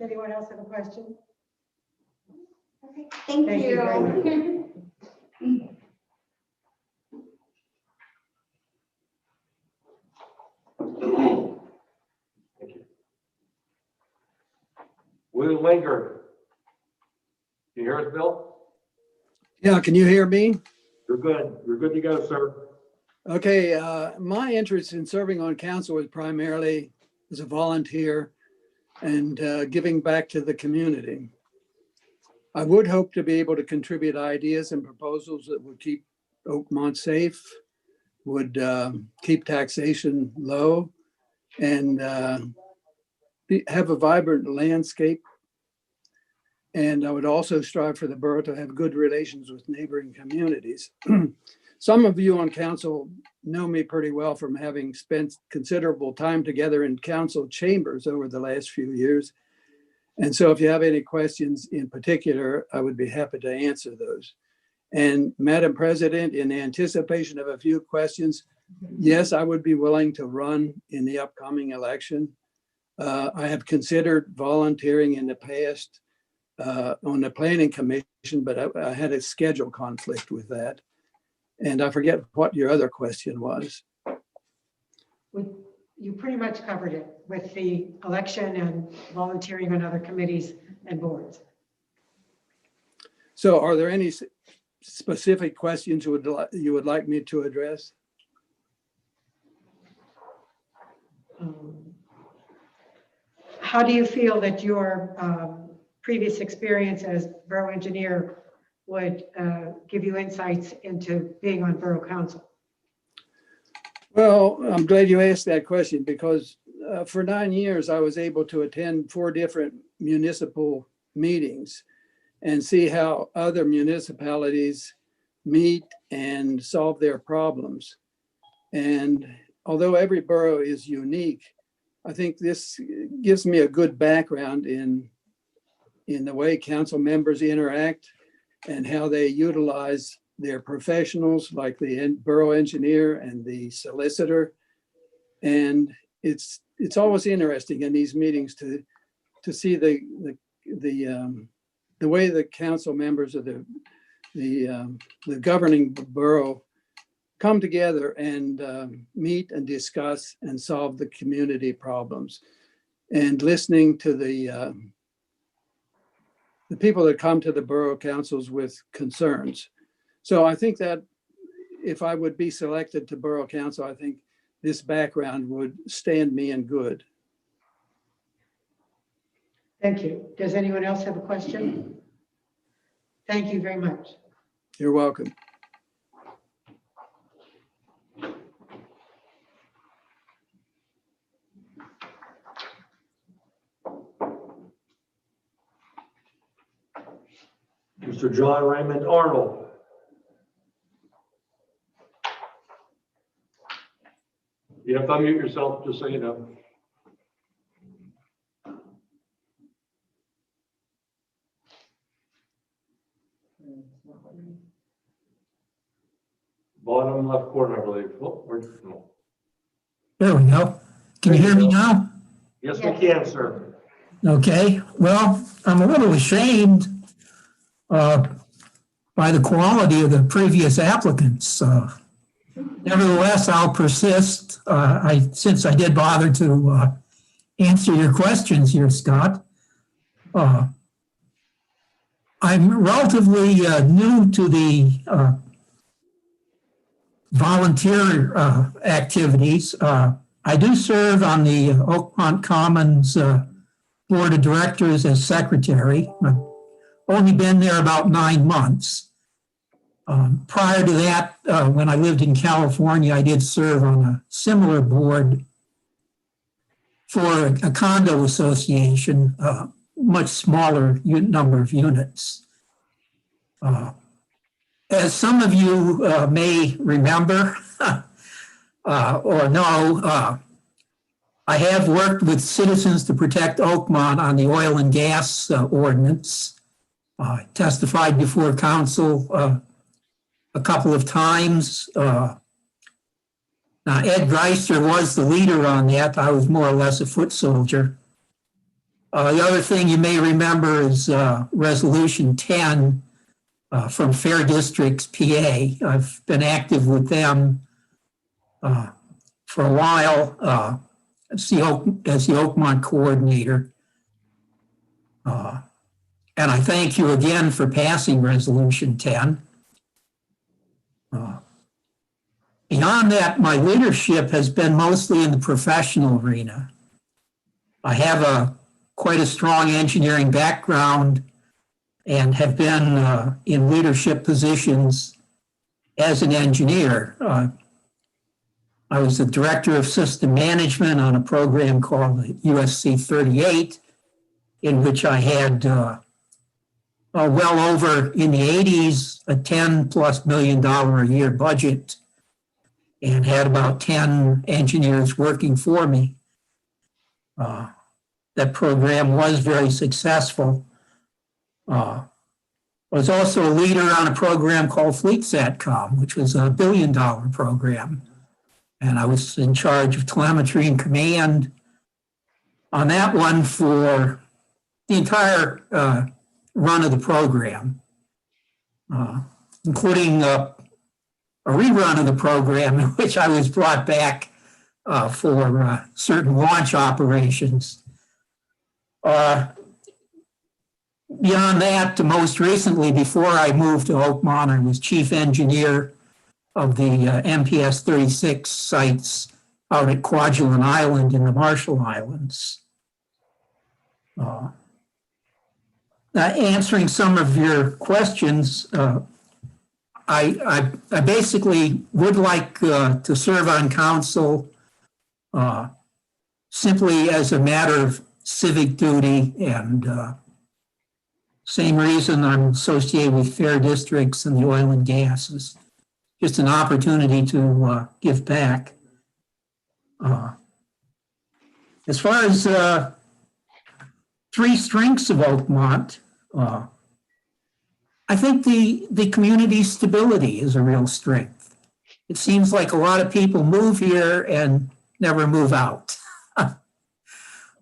anyone else have a question? Okay, thank you very much. Thank you. William Langer. Can you hear us, Bill? Yeah, can you hear me? You're good. You're good to go, sir. Okay, my interest in serving on council is primarily as a volunteer and giving back to the community. I would hope to be able to contribute ideas and proposals that would keep Oakmont safe, would keep taxation low, and have a vibrant landscape. And I would also strive for the borough to have good relations with neighboring communities. Some of you on council know me pretty well from having spent considerable time together in council chambers over the last few years. And so if you have any questions in particular, I would be happy to answer those. And Madam President, in anticipation of a few questions, yes, I would be willing to run in the upcoming election. I have considered volunteering in the past on the planning commission, but I had a schedule conflict with that. And I forget what your other question was. You pretty much covered it with the election and volunteering on other committees and boards. So are there any specific questions you would like me to address? How do you feel that your previous experience as borough engineer would give you insights into being on borough council? Well, I'm glad you asked that question because for 9 years, I was able to attend 4 different municipal meetings and see how other municipalities meet and solve their problems. And although every borough is unique, I think this gives me a good background in the way council members interact and how they utilize their professionals like the borough engineer and the solicitor. And it's always interesting in these meetings to see the way the council members of the governing borough come together and meet and discuss and solve the community problems. and listening to the people that come to the borough councils with concerns. So I think that if I would be selected to borough council, I think this background would stand me in good. Thank you. Does anyone else have a question? Thank you very much. You're welcome. Mr. John Raymond Arnold. You have to unmute yourself, just so you know. Bottom left corner, I believe. Oh, no. There we go. Can you hear me now? Yes, we can, sir. Okay, well, I'm a little ashamed by the quality of the previous applicants. Nevertheless, I'll persist. Since I did bother to answer your questions here, Scott. I'm relatively new to the volunteer activities. I do serve on the Oakmont Commons Board of Directors as secretary. I've only been there about 9 months. Prior to that, when I lived in California, I did serve on a similar board for a condo association, much smaller number of units. As some of you may remember or know, I have worked with Citizens to Protect Oakmont on the oil and gas ordinance. Testified before council a couple of times. Now, Ed Greister was the leader on that. I was more or less a foot soldier. The other thing you may remember is Resolution 10 from Fair Districts, PA. I've been active with them for a while as the Oakmont coordinator. And I thank you again for passing Resolution 10. Beyond that, my leadership has been mostly in the professional arena. I have quite a strong engineering background and have been in leadership positions as an engineer. I was the director of system management on a program called USC 38, in which I had well over in the 80s, a $10+ million a year budget, and had about 10 engineers working for me. That program was very successful. I was also a leader on a program called FleetSatcom, which was a $1 billion program. And I was in charge of telemetry and command on that one for the entire run of the program, including a rerun of the program in which I was brought back for certain launch operations. Beyond that, most recently, before I moved to Oakmont, I was chief engineer of the MPS 36 sites out at Kwajalein Island in the Marshall Islands. Answering some of your questions, I basically would like to serve on council simply as a matter of civic duty, and same reason I'm associated with Fair Districts and the oil and gas is just an opportunity to give back. As far as three strengths of Oakmont, I think the community stability is a real strength. It seems like a lot of people move here and never move out.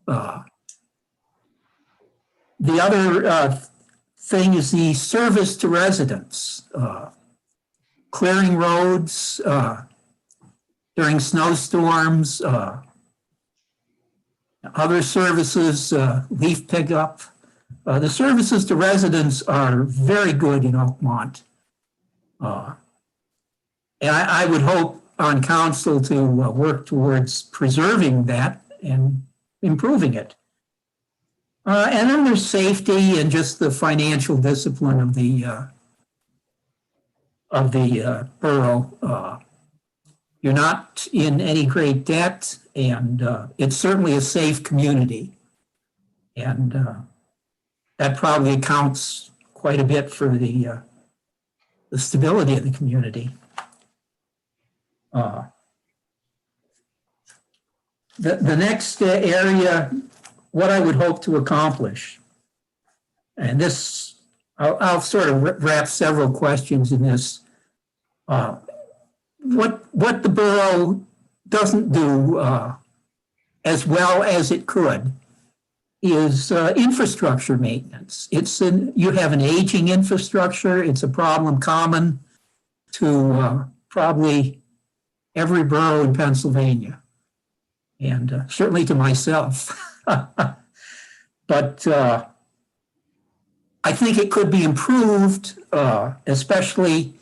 The other thing is the service to residents, clearing roads during snowstorms, Other services, leaf pickup. The services to residents are very good in Oakmont. And I would hope on council to work towards preserving that and improving it. And then there's safety and just the financial discipline of the borough. You're not in any great debt, and it's certainly a safe community. And that probably accounts quite a bit for the stability of the community. The next area, what I would hope to accomplish, and this, I'll sort of wrap several questions in this. What the borough doesn't do as well as it could is infrastructure maintenance. You have an aging infrastructure. It's a problem common to probably every borough in Pennsylvania, and certainly to myself. But I think it could be improved, especially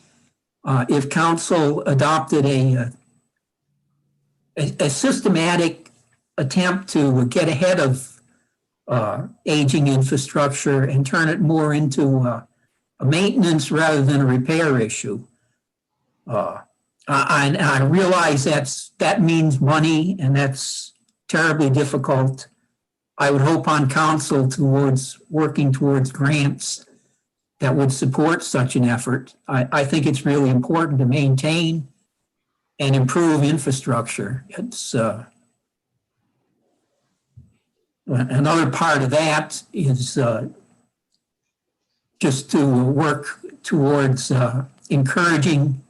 if council adopted a systematic attempt to get ahead of aging infrastructure and turn it more into a maintenance rather than a repair issue. I realize that means money, and that's terribly difficult. I would hope on council towards working towards grants that would support such an effort. I think it's really important to maintain and improve infrastructure. It's another part of that is just to work towards encouraging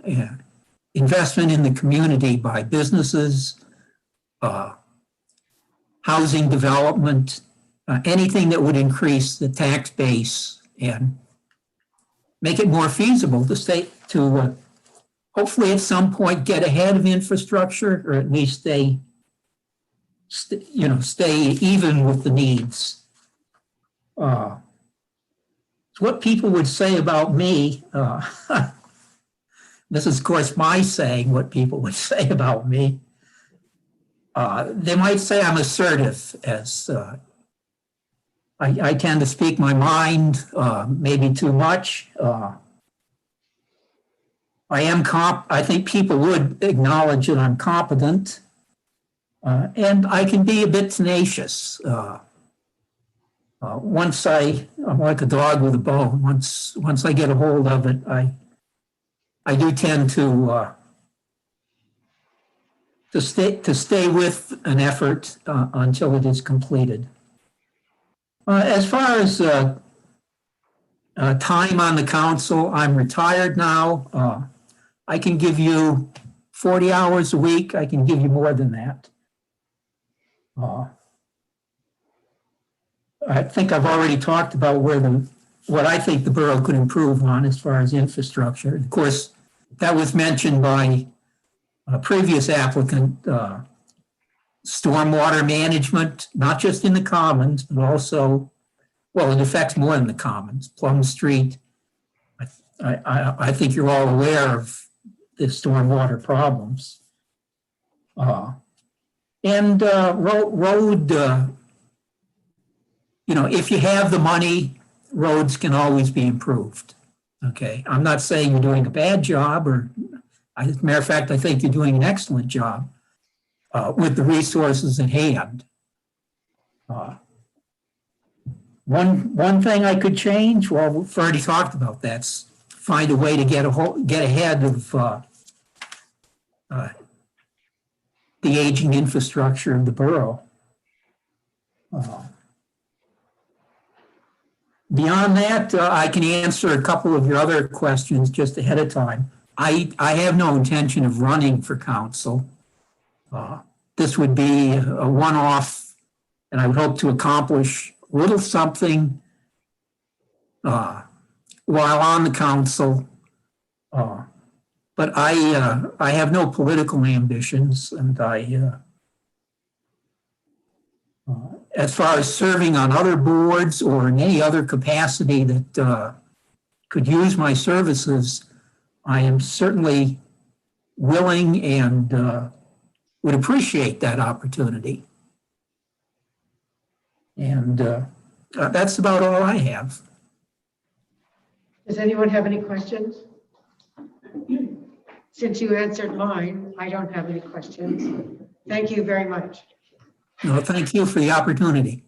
investment in the community by businesses, housing development, anything that would increase the tax base and make it more feasible to hopefully at some point get ahead of infrastructure, or at least stay even with the needs. What people would say about me, this is of course my saying, what people would say about me. They might say I'm assertive, as I tend to speak my mind, maybe too much. I think people would acknowledge that I'm competent, and I can be a bit tenacious. I'm like a dog with a bone. Once I get a hold of it, I do tend to stay with an effort until it is completed. As far as time on the council, I'm retired now. I can give you 40 hours a week. I can give you more than that. I think I've already talked about what I think the borough could improve on as far as infrastructure. Of course, that was mentioned by a previous applicant, stormwater management, not just in the commons, but also, well, it affects more than the commons. Plum Street, I think you're all aware of the stormwater problems. And road, if you have the money, roads can always be improved. Okay, I'm not saying you're doing a bad job, as a matter of fact, I think you're doing an excellent job with the resources at hand. One thing I could change, well, we've already talked about that, find a way to get ahead of the aging infrastructure of the borough. Beyond that, I can answer a couple of your other questions just ahead of time. I have no intention of running for council. This would be a one-off, and I would hope to accomplish a little something while on the council. But I have no political ambitions, and As far as serving on other boards or in any other capacity that could use my services, I am certainly willing and would appreciate that opportunity. And that's about all I have. Does anyone have any questions? Since you answered mine, I don't have any questions. Thank you very much. No, thank you for the opportunity.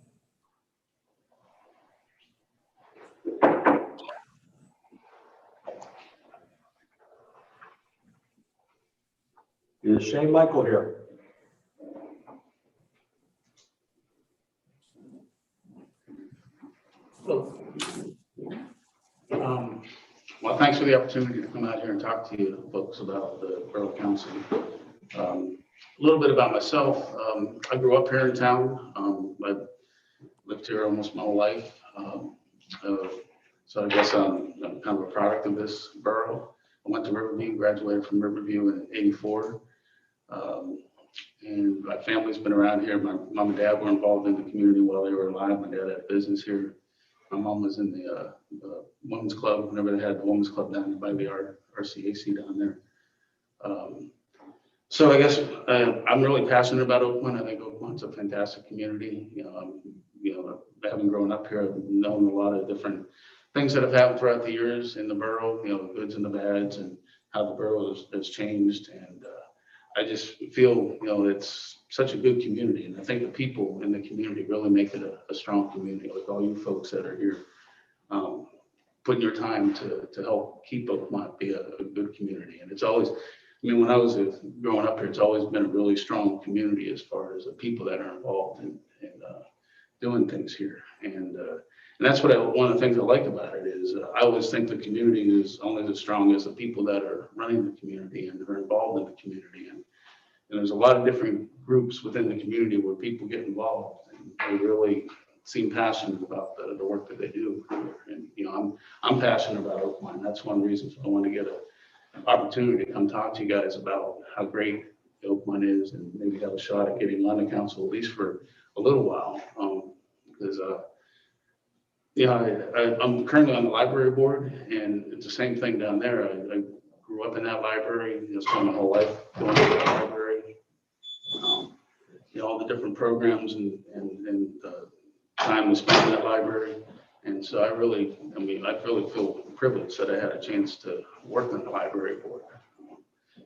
Is Shane Michael here? Well, thanks for the opportunity to come out here and talk to you folks about the Borough Council. A little bit about myself. I grew up here in town. I've lived here almost my whole life. So I guess I'm kind of a product of this borough. I went to Riverview, graduated from Riverview in '84. And my family's been around here. My mom and dad were involved in the community while they were alive. My dad had a business here. My mom was in the women's club whenever they had the women's club down by the RCAC down there. So I guess I'm really passionate about Oakmont. I think Oakmont's a fantastic community. Having grown up here, I've known a lot of different things that have happened throughout the years in the borough, the goods and the bads, and how the borough has changed. And I just feel, it's such a good community. And I think the people in the community really make it a strong community, like all you folks that are here, putting your time to help keep Oakmont be a good community. And it's always, when I was growing up here, it's always been a really strong community as far as the people that are involved in doing things here. And that's what one of the things I like about it is I always think the community is only as strong as the people that are running the community and are involved in the community. And there's a lot of different groups within the community where people get involved and they really seem passionate about the work that they do. And I'm passionate about Oakmont. That's one reason I want to get an opportunity to come talk to you guys about how great Oakmont is and maybe have a shot at getting on the council at least for a little while. Because I'm currently on the library board, and it's the same thing down there. I grew up in that library, spent my whole life going to the library. All the different programs and time we spent in that library. And so I really feel privileged that I had a chance to work on the library board.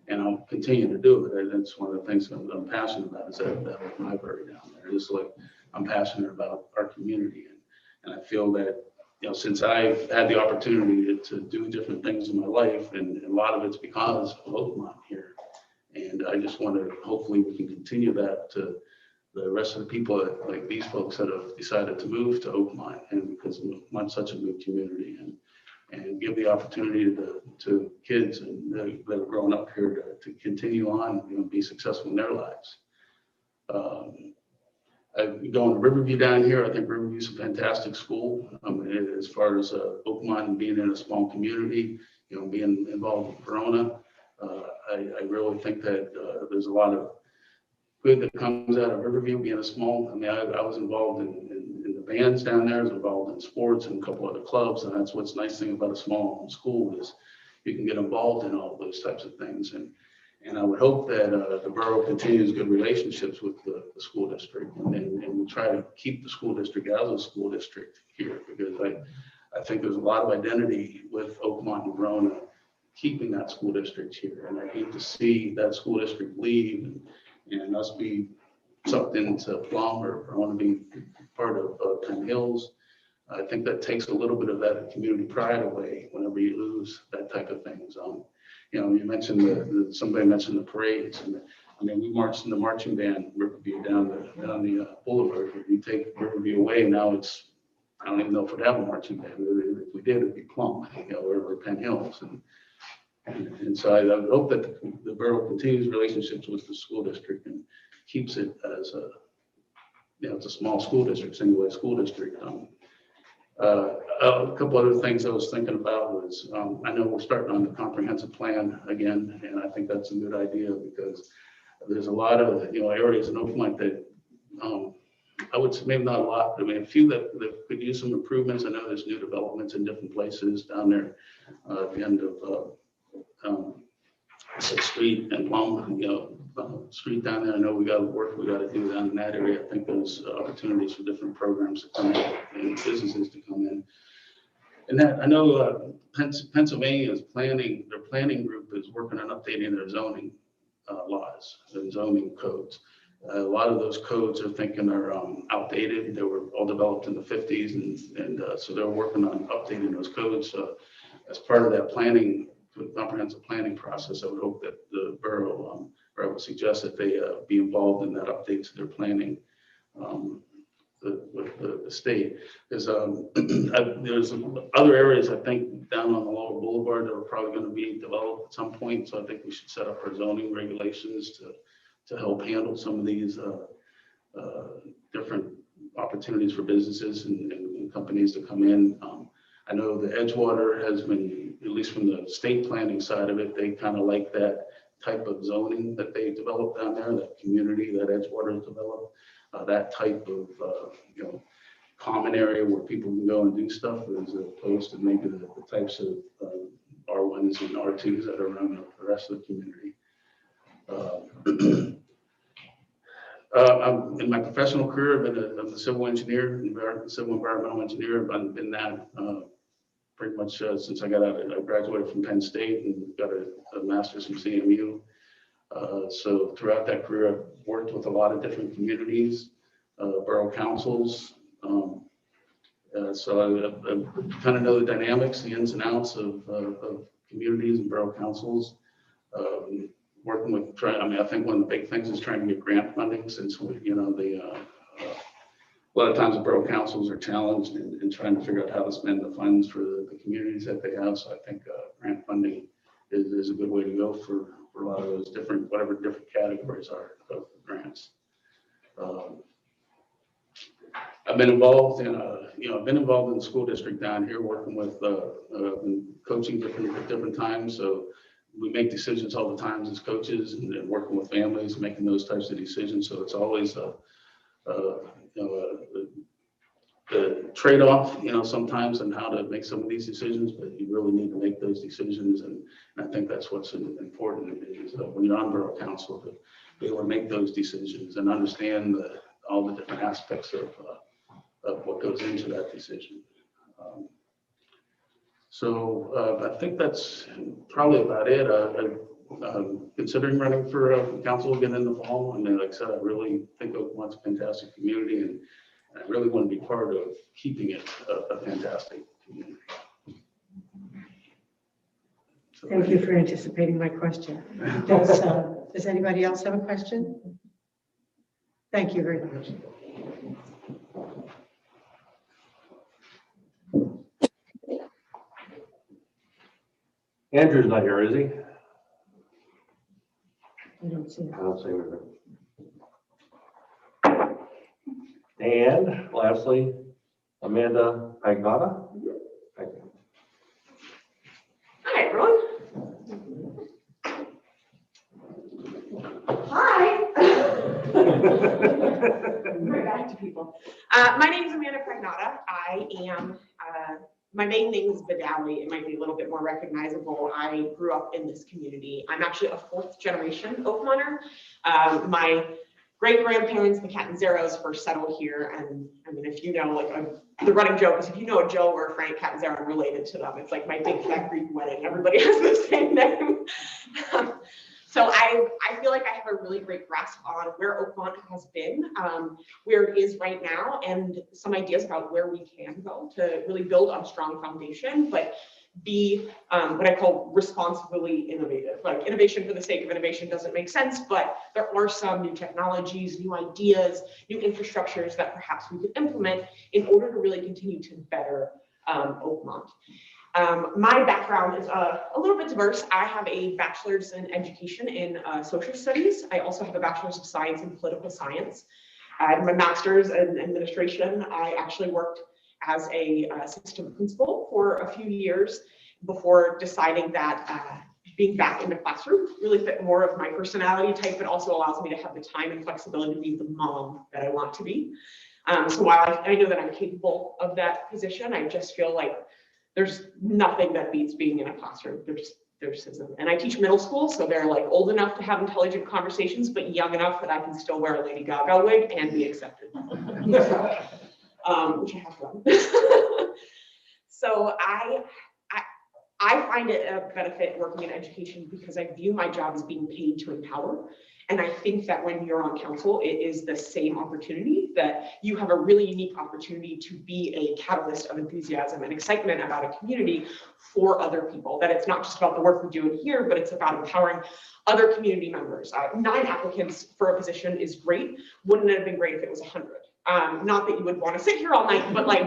And I'll continue to do it. That's one of the things I'm passionate about is that library down there. Just like I'm passionate about our community. And I feel that, since I've had the opportunity to do different things in my life, and a lot of it's because of Oakmont here. And I just want to, hopefully we can continue that to the rest of the people like these folks that have decided to move to Oakmont, and because Oakmont's such a good community, and give the opportunity to kids that are growing up here to continue on and be successful in their lives. Going to Riverview down here, I think Riverview's a fantastic school. As far as Oakmont and being in a small community, being involved with Borough, I really think that there's a lot of good that comes out of Riverview being a small. I was involved in the bands down there. I was involved in sports and a couple other clubs, and that's what's nice thing about a small school is you can get involved in all those types of things. And I would hope that the borough continues good relationships with the school district, and we try to keep the school district as a school district here, because I think there's a lot of identity with Oakmont and Verona keeping that school district here. And I hate to see that school district leave and us be sucked into Plum or Verona being part of Penn Hills. I think that takes a little bit of that community pride away whenever you lose that type of things. You mentioned somebody mentioned the parades, and we marched in the marching band Riverview down the boulevard. If you take Riverview away, now I don't even know if we'd have a marching band. If we did, it'd be Plum, or Penn Hills. And so I would hope that the borough continues relationships with the school district and keeps it as it's a small school district, single way school district. A couple other things I was thinking about was, I know we're starting on the comprehensive plan again, and I think that's a good idea because there's a lot of areas in Oakmont that I would say maybe not a lot, but I mean, a few that could use some improvements. I know there's new developments in different places down there at the end of 6th Street and Plum, street down there. I know we got work we got to do down in that area. I think there's opportunities for different programs to come in and businesses to come in. And that I know Pennsylvania's planning, their planning group is working on updating their zoning laws and zoning codes. A lot of those codes are thinking are outdated. They were all developed in the 50s, and so they're working on updating those codes. So as part of that planning, comprehensive planning process, I would hope that the borough, or I would suggest that they be involved in that update to their planning with the state. There's other areas, I think, down on the Lower Boulevard that are probably going to be developed at some point. So I think we should set up our zoning regulations to help handle some of these different opportunities for businesses and companies to come in. I know the Edgewater has been, at least from the state planning side of it, they kind of like that type of zoning that they developed down there, that community that Edgewater has developed, that type of common area where people can go and do stuff, as opposed to maybe the types of R1s and R2s that are around the rest of the community. In my professional career, I've been a civil engineer, civil environmental engineer. I've been that pretty much since I got out. I graduated from Penn State and got a master's from CMU. So throughout that career, I've worked with a lot of different communities, borough councils. So I kind of know the dynamics, the ins and outs of communities and borough councils. Working with, I think one of the big things is trying to get grant funding, since a lot of times the borough councils are challenged in trying to figure out how to spend the funds for the communities that they have. So I think grant funding is a good way to go for a lot of those different, whatever different categories are of grants. I've been involved in, I've been involved in the school district down here, working with, coaching different times. So we make decisions all the time as coaches, and working with families, making those types of decisions. So it's always the trade-off, sometimes, and how to make some of these decisions, but you really need to make those decisions. And I think that's what's important is when you're on borough council, to be able to make those decisions and understand all the different aspects of what goes into that decision. So I think that's probably about it. I'm considering running for council again in the fall. I mean, like I said, I really think Oakmont's a fantastic community, and I really want to be part of keeping it a fantastic community. So, thank you for anticipating my question. Does anybody else have a question? Thank you very much. Andrew's not here, is he? I don't see it. I don't see anything. And lastly, Amanda Pagnotta. Hi, everyone. Hi. Right back to people. My name is Amanda Pagnotta. I am, my main name is Badawi. It might be a little bit more recognizable. I grew up in this community. I'm actually a 4th generation Oakmonter. My great-grandparents, the Catanzeros, first settled here. And I mean, if you know, like the running joke is if you know a Joe or a Frank Catanzaro, I'm related to them. It's like my big fat Greek wedding. Everybody has the same name. So I feel like I have a really great grasp on where Oakmont has been, where it is right now, and some ideas about where we can go to really build on a strong foundation, but be what I call responsibly innovative. Like, innovation for the sake of innovation doesn't make sense, but there are some new technologies, new ideas, new infrastructures that perhaps we could implement in order to really continue to better Oakmont. My background is a little bit diverse. I have a bachelor's in education in social studies. I also have a bachelor's of science in political science. I have my master's in administration. I actually worked as a assistant principal for a few years before deciding that being back in the classroom really fit more of my personality type, but also allows me to have the time and flexibility to be the mom that I want to be. So while I know that I'm capable of that position, I just feel like there's nothing that beats being in a classroom. There just isn't. And I teach middle school, so they're like old enough to have intelligent conversations, but young enough that I can still wear a Lady Gaga wig and be accepted. Which I have done. So I find it a benefit working in education because I view my job as being paid to empower. And I think that when you're on council, it is the same opportunity, that you have a really unique opportunity to be a catalyst of enthusiasm and excitement about a community for other people. That it's not just about the work we do in here, but it's about empowering other community members. 9 applicants for a position is great. Wouldn't it have been great if it was 100? Not that you would want to sit here all night, but like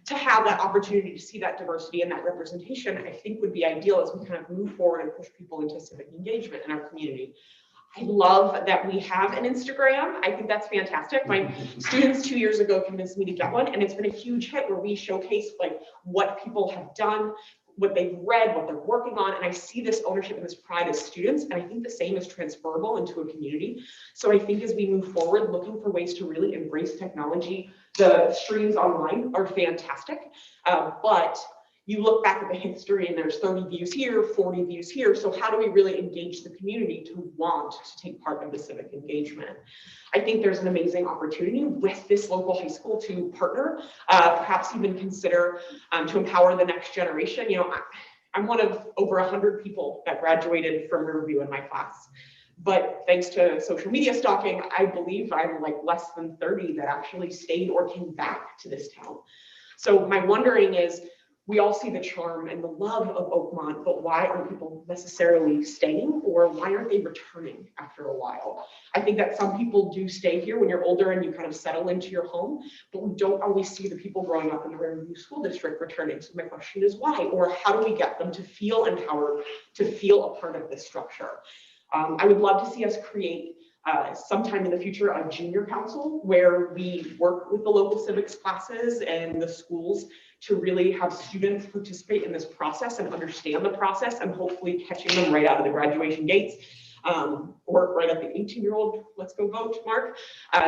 to have that opportunity to see that diversity and that representation, I think would be ideal as we kind of move forward and push people into civic engagement in our community. I love that we have an Instagram. I think that's fantastic. My students 2 years ago convinced me to get one, and it's been a huge hit where we showcase like what people have done, what they've read, what they're working on, and I see this ownership and this pride as students, and I think the same is transferable into a community. So I think as we move forward, looking for ways to really embrace technology, the streams online are fantastic, but you look back at the history and there's 30 views here, 40 views here. So how do we really engage the community to want to take part of the civic engagement? I think there's an amazing opportunity with this local high school to partner, perhaps even consider to empower the next generation. You know, I'm one of over 100 people that graduated from Riverview in my class. But thanks to social media stalking, I believe I'm like less than 30 that actually stayed or came back to this town. So my wondering is, we all see the charm and the love of Oakmont, but why aren't people necessarily staying, or why aren't they returning after a while? I think that some people do stay here when you're older and you kind of settle into your home, but we don't always see the people growing up in the Riverview School District returning. So my question is why, or how do we get them to feel empowered, to feel a part of this structure? I would love to see us create sometime in the future a junior council where we work with the local civics classes and the schools to really have students participate in this process and understand the process, and hopefully catching them right out of the graduation gates, or right at the 18-year-old let's go vote mark,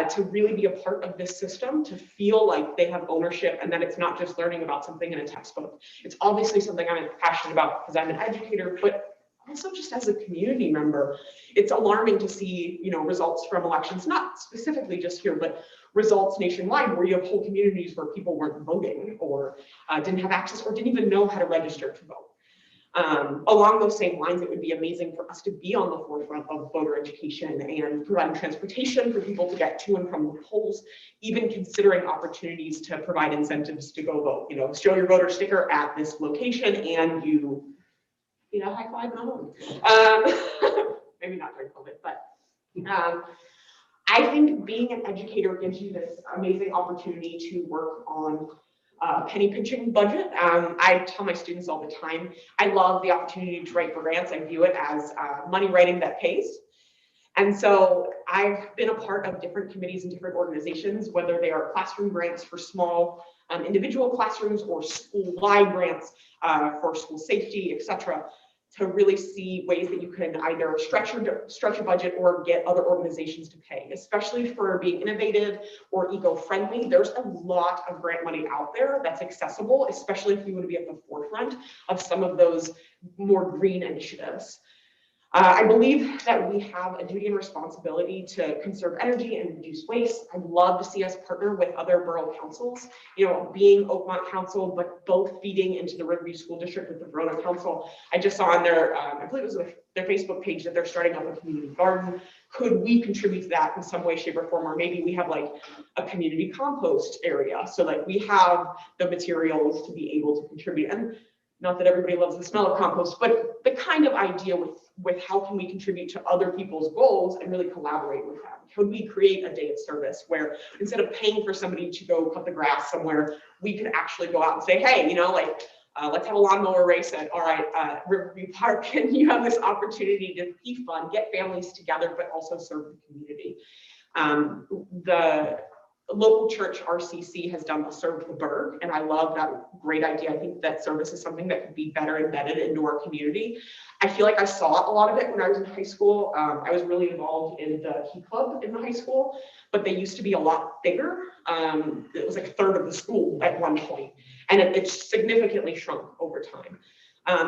to really be a part of this system, to feel like they have ownership and that it's not just learning about something in a textbook. It's obviously something I'm passionate about because I'm an educator, but also just as a community member. It's alarming to see, you know, results from elections, not specifically just here, but results nationwide where you have whole communities where people weren't voting or didn't have access or didn't even know how to register to vote. Along those same lines, it would be amazing for us to be on the forefront of voter education and providing transportation for people to get to and from the polls, even considering opportunities to provide incentives to go vote. You know, show your voter sticker at this location and you know, high five home. Maybe not during COVID, but I think being an educator gives you this amazing opportunity to work on penny pinching budget. I tell my students all the time, I love the opportunity to write for grants. I view it as money writing that pays. And so I've been a part of different committees and different organizations, whether they are classroom grants for small individual classrooms or school-wide grants for school safety, et cetera, to really see ways that you can either stretch your budget or get other organizations to pay, especially for being innovative or eco-friendly. There's a lot of grant money out there that's accessible, especially if you want to be at the forefront of some of those more green initiatives. I believe that we have a duty and responsibility to conserve energy and reduce waste. I'd love to see us partner with other borough councils, you know, being Oakmont Council, but both feeding into the Riverview School District with the Borough Council. I just saw on their, I believe it was their Facebook page that they're starting up a community garden. Could we contribute to that in some way, shape, or form? Or maybe we have like a community compost area. So like we have the materials to be able to contribute. And not that everybody loves the smell of compost, but the kind of idea with how can we contribute to other people's goals and really collaborate with them. Could we create a day of service where instead of paying for somebody to go cut the grass somewhere, we could actually go out and say, hey, you know, like, let's have a lawnmower race at, all right, Riverview Park, and you have this opportunity to be fun, get families together, but also serve the community. local church RCC has done to serve the Borough, and I love that great idea. I think that service is something that could be better embedded into our community. I feel like I saw a lot of it when I was in high school. I was really involved in the Key Club in the high school, but they used to be a lot bigger. It was like a third of the school at one point, and it significantly shrunk over time.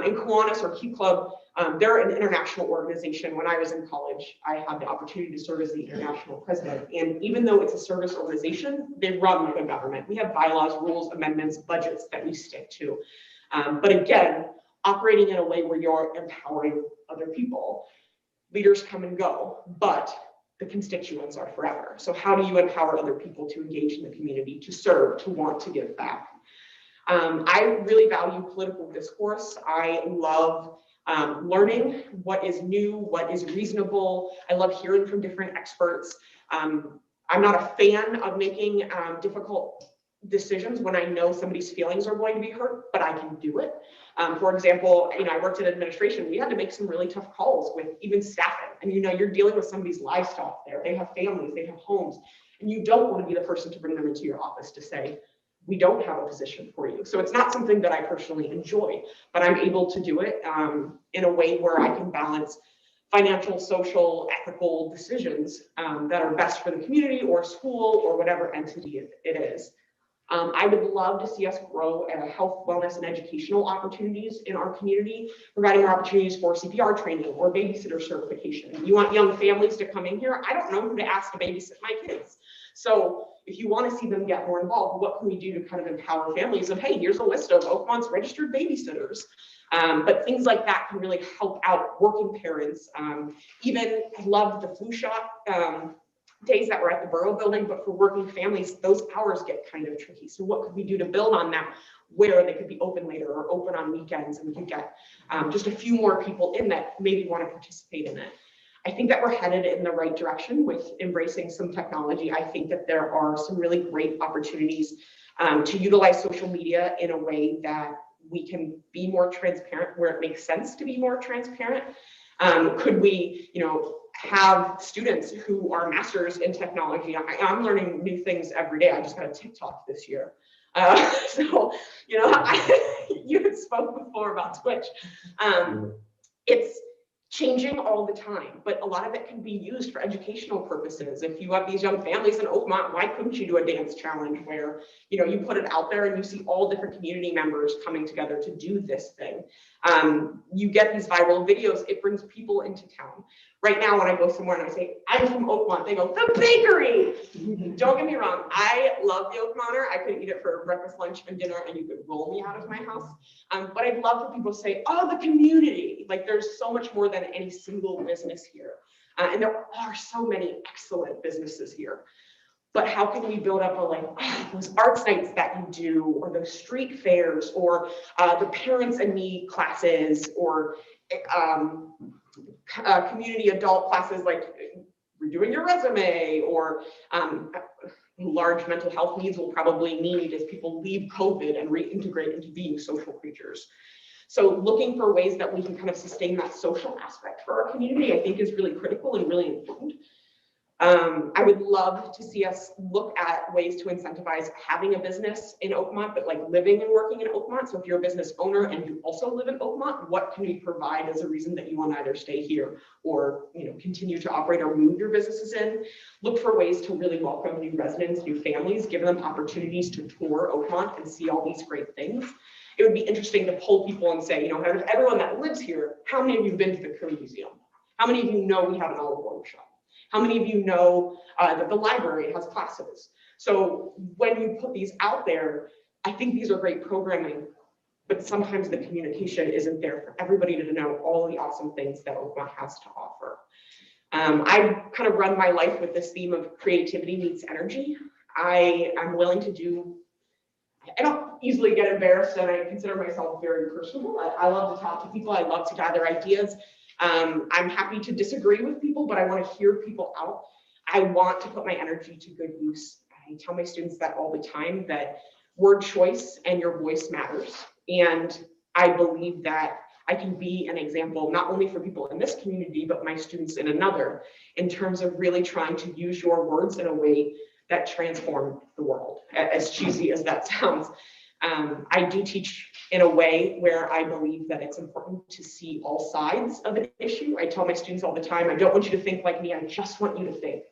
In Kiwanis or Key Club, they're an international organization. When I was in college, I had the opportunity to serve as the international president. And even though it's a service organization, they run like a government. We have bylaws, rules, amendments, budgets that we stick to. But again, operating in a way where you're empowering other people. Leaders come and go, but the constituents are forever. So how do you empower other people to engage in the community, to serve, to want to give back? I really value political discourse. I love learning what is new, what is reasonable. I love hearing from different experts. I'm not a fan of making difficult decisions when I know somebody's feelings are going to be hurt, but I can do it. For example, I worked in administration. We had to make some really tough calls with even staffing. And you're dealing with somebody's livestock there. They have families, they have homes, and you don't want to be the person to bring them into your office to say, we don't have a position for you. So it's not something that I personally enjoy, but I'm able to do it in a way where I can balance financial, social, ethical decisions that are best for the community or school or whatever entity it is. I would love to see us grow health, wellness, and educational opportunities in our community, providing opportunities for CPR training or babysitter certification. You want young families to come in here? I don't know who to ask to babysit my kids. So if you want to see them get more involved, what can we do to kind of empower families of, hey, here's a list of Oakmont's registered babysitters. But things like that can really help out working parents. Even love the flu shot days that were at the Borough building, but for working families, those hours get kind of tricky. So what could we do to build on that, where they could be open later or open on weekends, and we could get just a few more people in that maybe want to participate in it. I think that we're headed in the right direction with embracing some technology. I think that there are some really great opportunities to utilize social media in a way that we can be more transparent where it makes sense to be more transparent. Could we, have students who are masters in technology? I'm learning new things every day. I just got a TikTok this year. So, you had spoke before about Twitch. It's changing all the time, but a lot of it can be used for educational purposes. If you have these young families in Oakmont, why couldn't you do a dance challenge where, you put it out there and you see all different community members coming together to do this thing? You get these viral videos, it brings people into town. Right now, when I go somewhere and I say, I'm from Oakmont, they go, the bakery. Don't get me wrong, I love the Oakmonter. I could eat it for breakfast, lunch, and dinner, and you could roll me out of my house. But I'd love for people to say, oh, the community. Like, there's so much more than any single business here. And there are so many excellent businesses here. But how can we build up those arts nights that you do, or those street fairs, or the parents and me classes, or community adult classes like redoing your resume, or large mental health needs we'll probably need as people leave COVID and reintegrate into being social creatures. So looking for ways that we can kind of sustain that social aspect for our community, I think is really critical and really important. I would love to see us look at ways to incentivize having a business in Oakmont, but like living and working in Oakmont. So if you're a business owner and you also live in Oakmont, what can we provide as a reason that you want to either stay here or continue to operate or move your businesses in? Look for ways to really welcome new residents, new families, give them opportunities to tour Oakmont and see all these great things. It would be interesting to poll people and say, out of everyone that lives here, how many of you have been to the Curry Museum? How many of you know we have an olive oil shop? How many of you know that the library has classes? So when you put these out there, I think these are great programming, but sometimes the communication isn't there for everybody to know all the awesome things that Oakmont has to offer. I kind of run my life with this theme of creativity meets energy. I am willing to do, I don't easily get embarrassed, and I consider myself very personable. I love to talk to people. I love to gather ideas. I'm happy to disagree with people, but I want to hear people out. I want to put my energy to good use. I tell my students that all the time, that word choice and your voice matters. And I believe that I can be an example, not only for people in this community, but my students in another, in terms of really trying to use your words in a way that transform the world, as cheesy as that sounds. I do teach in a way where I believe that it's important to see all sides of an issue. I tell my students all the time, I don't want you to think like me, I just want you to think.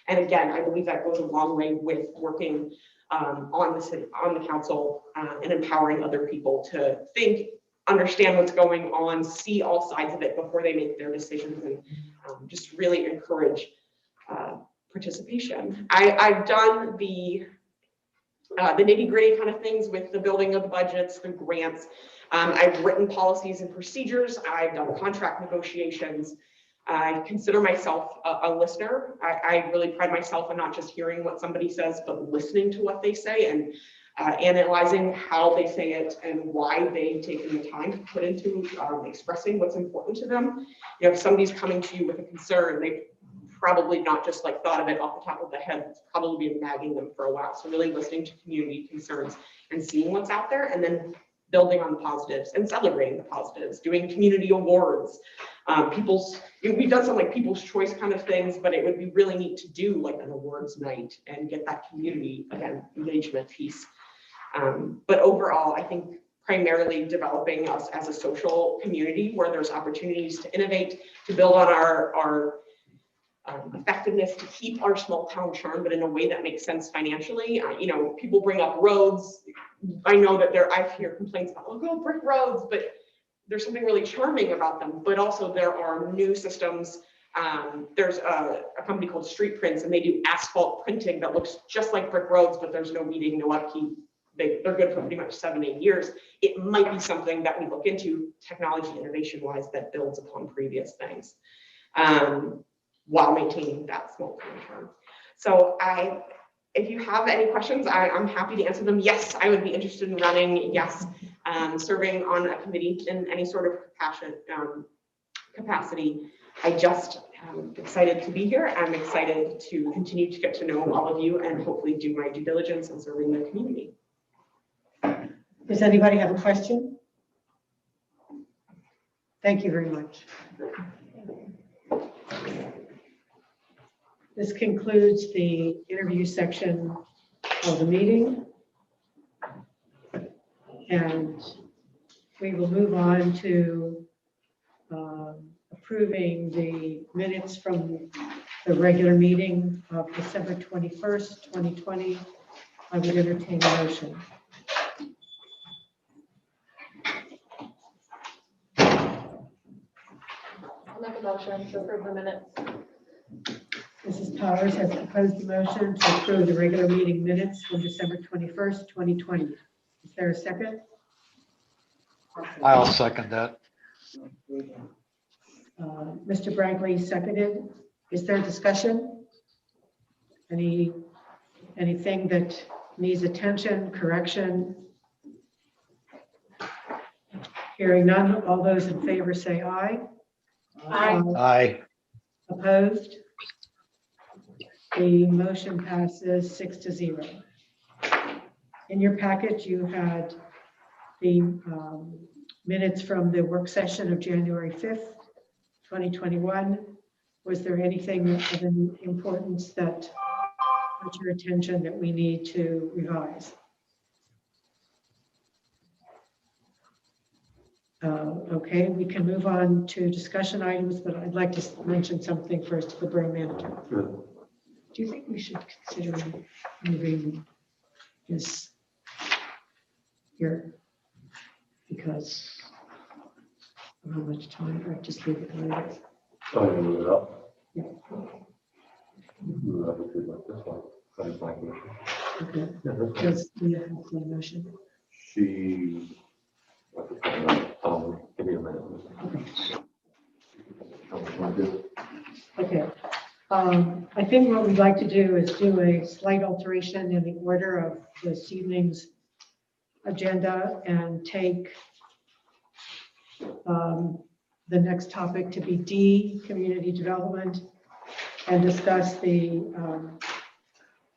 And again, I believe that goes a long way with working on the council and empowering other people to think, understand what's going on, see all sides of it before they make their decisions, and just really encourage participation. I've done the nitty gritty kind of things with the building of the budgets, the grants. I've written policies and procedures. I've done contract negotiations. I consider myself a listener. I really pride myself in not just hearing what somebody says, but listening to what they say and analyzing how they say it and why they've taken the time to put into expressing what's important to them. You know, if somebody's coming to you with a concern, they've probably not just like thought of it off the top of the head. It's probably been nagging them for a while. So really listening to community concerns and seeing what's out there, and then building on the positives and celebrating the positives, doing community awards. We've done some like people's choice kind of things, but it would be really neat to do like an awards night and get that community, again, engagement piece. But overall, I think primarily developing us as a social community where there's opportunities to innovate, to build on our effectiveness, to keep our small town charm, but in a way that makes sense financially. You know, people bring up roads. I know that I hear complaints about, oh, go brick roads, but there's something really charming about them. But also there are new systems. There's a company called Street Prints, and they do asphalt printing that looks just like brick roads, but there's no weeding, no upkeep. They're good for pretty much 7-8 years. It might be something that we look into technology innovation wise that builds upon previous things. While maintaining that small town charm. So if you have any questions, I'm happy to answer them. Yes, I would be interested in running. Yes, serving on a committee in any sort of capacity. I just am excited to be here. I'm excited to continue to get to know all of you and hopefully do my due diligence in serving the community. Does anybody have a question? Thank you very much. This concludes the interview section of the meeting. And we will move on to approving the minutes from the regular meeting of December 21st, 2020. I would entertain a motion. I'll make a motion to approve the minutes. Mrs. Powers has proposed a motion to approve the regular meeting minutes from December 21st, 2020. Is there a second? I'll second that. Mr. Brankley seconded. Is there discussion? Anything that needs attention, correction? Hearing none, all those in favor say aye. Aye. Aye. Opposed? The motion passes 6-0. In your packet, you had the minutes from the work session of January 5th, 2021. Was there anything of importance that caught your attention that we need to revise? Okay, we can move on to discussion items, but I'd like to mention something first to the borough manager. Good. Do you think we should consider moving this here? Because of how much time, or just leave it where it is? Oh, you move it up. Yeah. Move it up if you'd like this one. That is my motion. Okay. Yeah, that's fine. Does Leah have the motion? She. Give me a minute. Okay. I think what we'd like to do is do a slight alteration in the order of this evening's agenda and take the next topic to be D, community development, and discuss the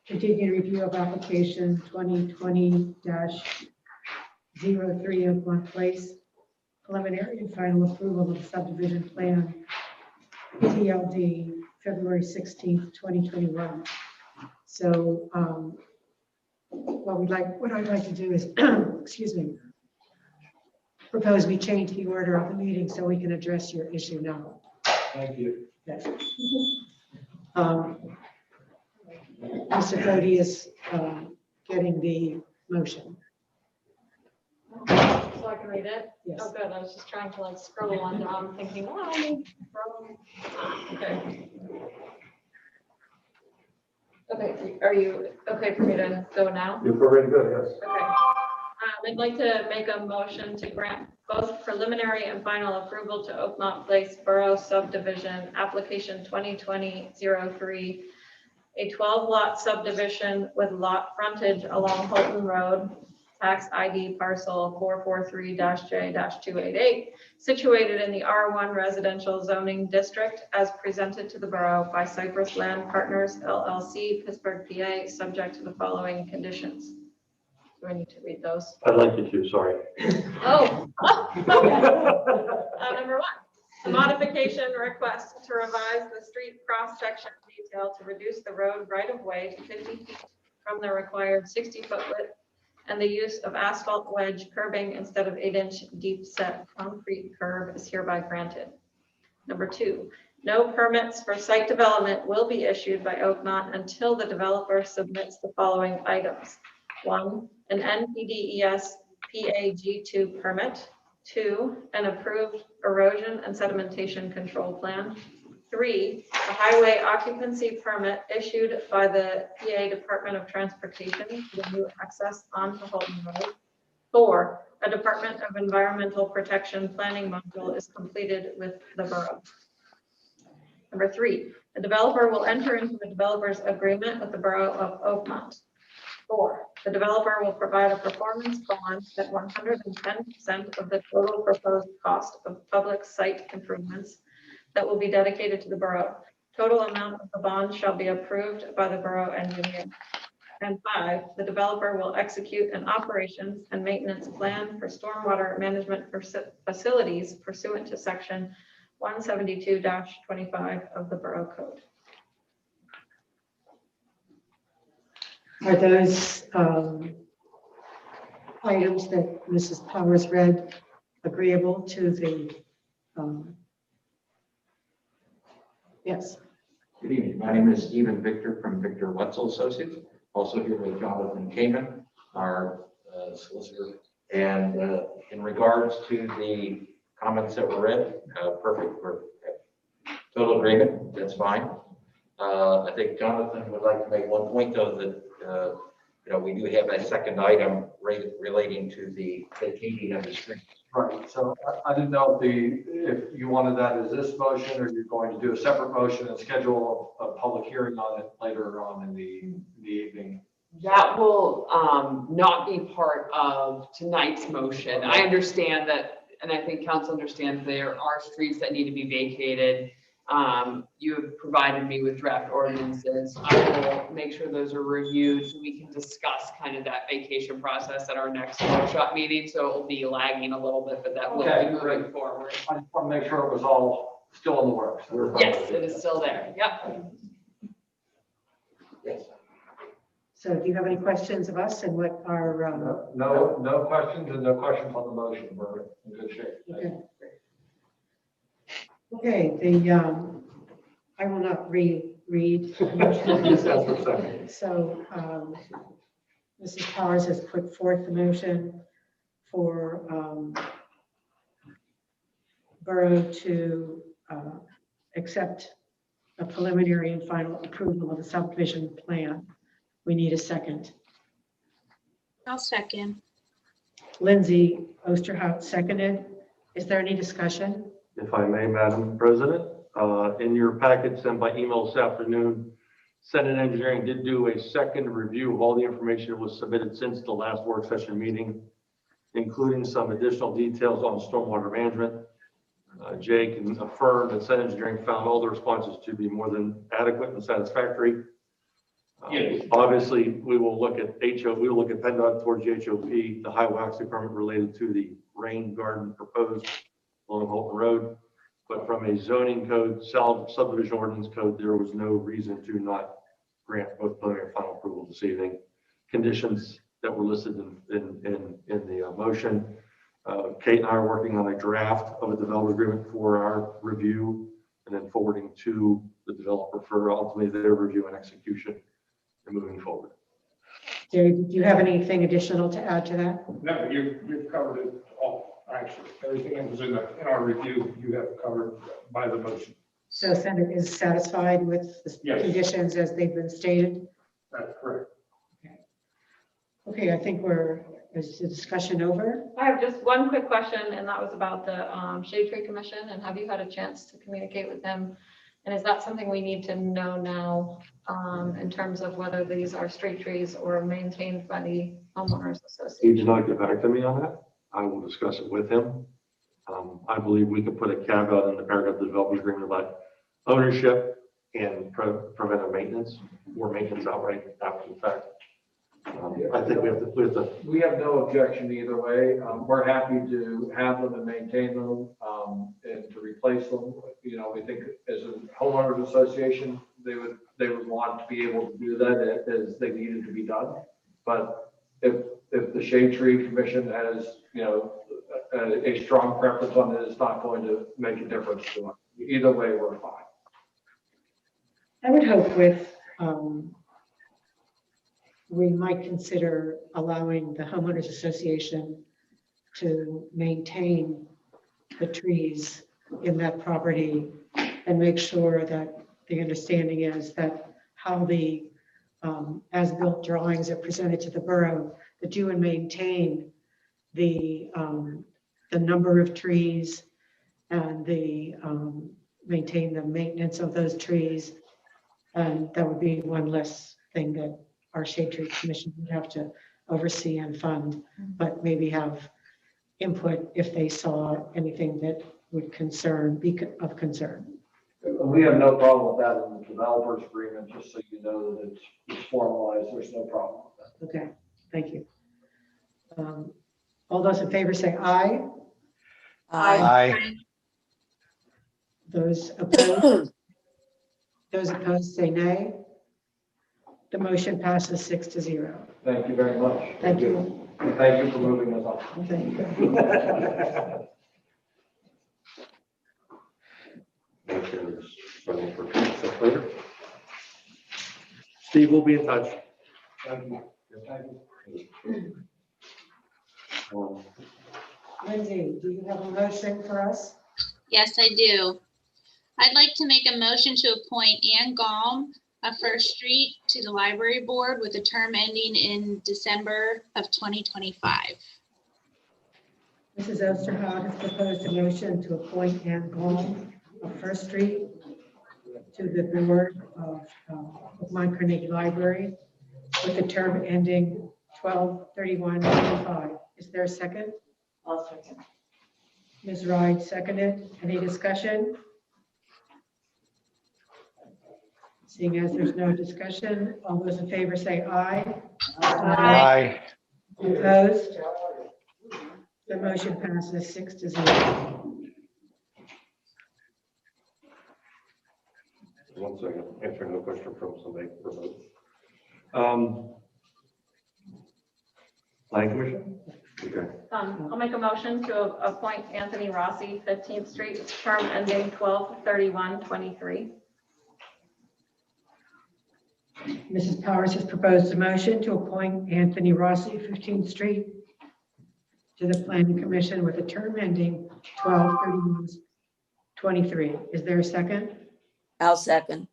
continued review of application 2020-03 of Blunt Place, preliminary and final approval of subdivision plan, PTLD, February 16th, 2021. So what I'd like to do is, excuse me, propose we change the order of the meeting so we can address your issue now. Thank you. Yes. Mr. Cody is getting the motion. So I can read it? Yes. Oh, good. I was just trying to like scroll on down thinking, well, I need okay. Okay, are you okay for me to go now? You're ready to go, yes. Okay. I'd like to make a motion to grant both preliminary and final approval to Oakmont Place Borough Subdivision, application 2020-03, a 12-lot subdivision with lot frontage along Holton Road, tax ID parcel 443-J-288, situated in the R1 residential zoning district as presented to the borough by Cypress Land Partners LLC, Pittsburgh, PA, subject to the following conditions. Do I need to read those? I'd like you to, sorry. Oh, okay. Number one, a modification request to revise the street cross-section detail to reduce the road right-of-way to 50 feet from the required 60-foot width, and the use of asphalt wedge curbing instead of 8-inch deep-set concrete curb is hereby granted. Number two, no permits for site development will be issued by Oakmont until the developer submits the following items. 1, an NPDES PAG2 permit. 2, an approved erosion and sedimentation control plan. 3, a highway occupancy permit issued by the PA Department of Transportation for the new access onto Holton Road. 4, a Department of Environmental Protection planning module is completed with the borough. Number 3, the developer will enter into a developer's agreement with the Borough of Oakmont. 4, the developer will provide a performance bond that 110% of the total proposed cost of public site improvements that will be dedicated to the borough. Total amount of the bond shall be approved by the borough engineer. And 5, the developer will execute an operations and maintenance plan for stormwater management facilities pursuant to section 172-25 of the Borough Code. Are those items that Mrs. Powers read agreeable to the, yes? Good evening. My name is Stephen Victor from Victor Wetzel Associates. Also here with Jonathan Kamen, our solicitor. And in regards to the comments that were read, perfect. We're total agreement. That's fine. I think Jonathan would like to make one point though that we do have a second item relating to the vacating of the street. Right, so I didn't know if you wanted that as this motion, or you're going to do a separate motion and schedule a public hearing on it later on in the evening. That will not be part of tonight's motion. I understand that, and I think council understands there are streets that need to be vacated. You have provided me with draft ordinances. I will make sure those are reviewed so we can discuss kind of that vacation process at our next workshop meeting. So it will be lagging a little bit, but that will be moving forward. I just want to make sure it was all still in the works. Yes, it is still there. Yep. Yes. So do you have any questions of us and what our? No questions and no questions on the motion. We're in good shape. Okay. Okay, I will not read. So Mrs. Powers has put forth the motion for Borough to accept a preliminary and final approval of the subdivision plan. We need a second. I'll second. Lindsay Osterhout seconded. Is there any discussion? If I may, Madam President, in your packet sent by email this afternoon, Senate Engineering did do a second review of all the information that was submitted since the last work session meeting, including some additional details on stormwater management. Jay can affirm that Senate Engineering found all the responses to be more than adequate and satisfactory. Obviously, we will look at we will look at PennDOT towards the HOP, the highway access permit related to the rain garden proposed along Holton Road. But from a zoning code, subdivision ordinance code, there was no reason to not grant both preliminary and final approval this evening. Conditions that were listed in the motion. Kate and I are working on a draft of a development agreement for our review and then forwarding to the developer for ultimately their review and execution and moving forward. Jerry, do you have anything additional to add to that? No, you've covered it all, actually. Everything that was in our review, you have covered by the motion. So Senate is satisfied with the Yes. conditions as they've been stated? That's correct. Okay, I think is the discussion over? I have just one quick question, and that was about the Shade Tree Commission, and have you had a chance to communicate with them? And is that something we need to know now in terms of whether these are street trees or maintained by the homeowners He association? did not get back to me on that. I will discuss it with him. I believe we could put a caveat in the paragraph of the development agreement about ownership and preventive maintenance or maintenance outright after the fact. I think we have to. We have no objection either way. We're happy to have them and maintain them and to replace them. You know, we think as a homeowners association, they would want to be able to do that as they needed to be done. But if the Shade Tree Commission has, you know, a strong preference on it, it's not going to make a difference to us. Either way, we're fine. I would hope with, we might consider allowing the homeowners association to maintain the trees in that property and make sure that the understanding is that how the as-built drawings are presented to the borough, that you would maintain the number of trees and maintain the maintenance of those trees. And that would be one less thing that our Shade Tree Commission would have to oversee and fund, but maybe have input if they saw anything that would be of concern. We have no problem with that in the developers agreement, just so you know that it's formalized. There's no problem with that. Okay, thank you. All those in favor say aye. Aye. Those opposed? Those opposed say nay. The motion passes 6-0. Thank you very much. Thank you. And thank you for moving us on. Thank you. Later. Steve will be in touch. Thank you. Lindsay, do you have a motion for us? Yes, I do. I'd like to make a motion to appoint Ann Gaume of First Street to the library board with a term ending in December of 2025. Mrs. Osterhout has proposed a motion to appoint Ann Gaume of First Street to the board of Mount Carnegie Library with a term ending 12/31/25. Is there a second? I'll second. Ms. Ride seconded. Any discussion? Seeing as there's no discussion, all those in favor say aye. Aye. Opposed? The motion passes 6-0. One second, answering the question from somebody remote. Planning Commission? Okay. I'll make a motion to appoint Anthony Rossi, 15th Street, term ending 12/31/23. Mrs. Powers has proposed a motion to appoint Anthony Rossi, 15th Street, to the Planning Commission with a term ending 12/31/23. Is there a second? I'll second.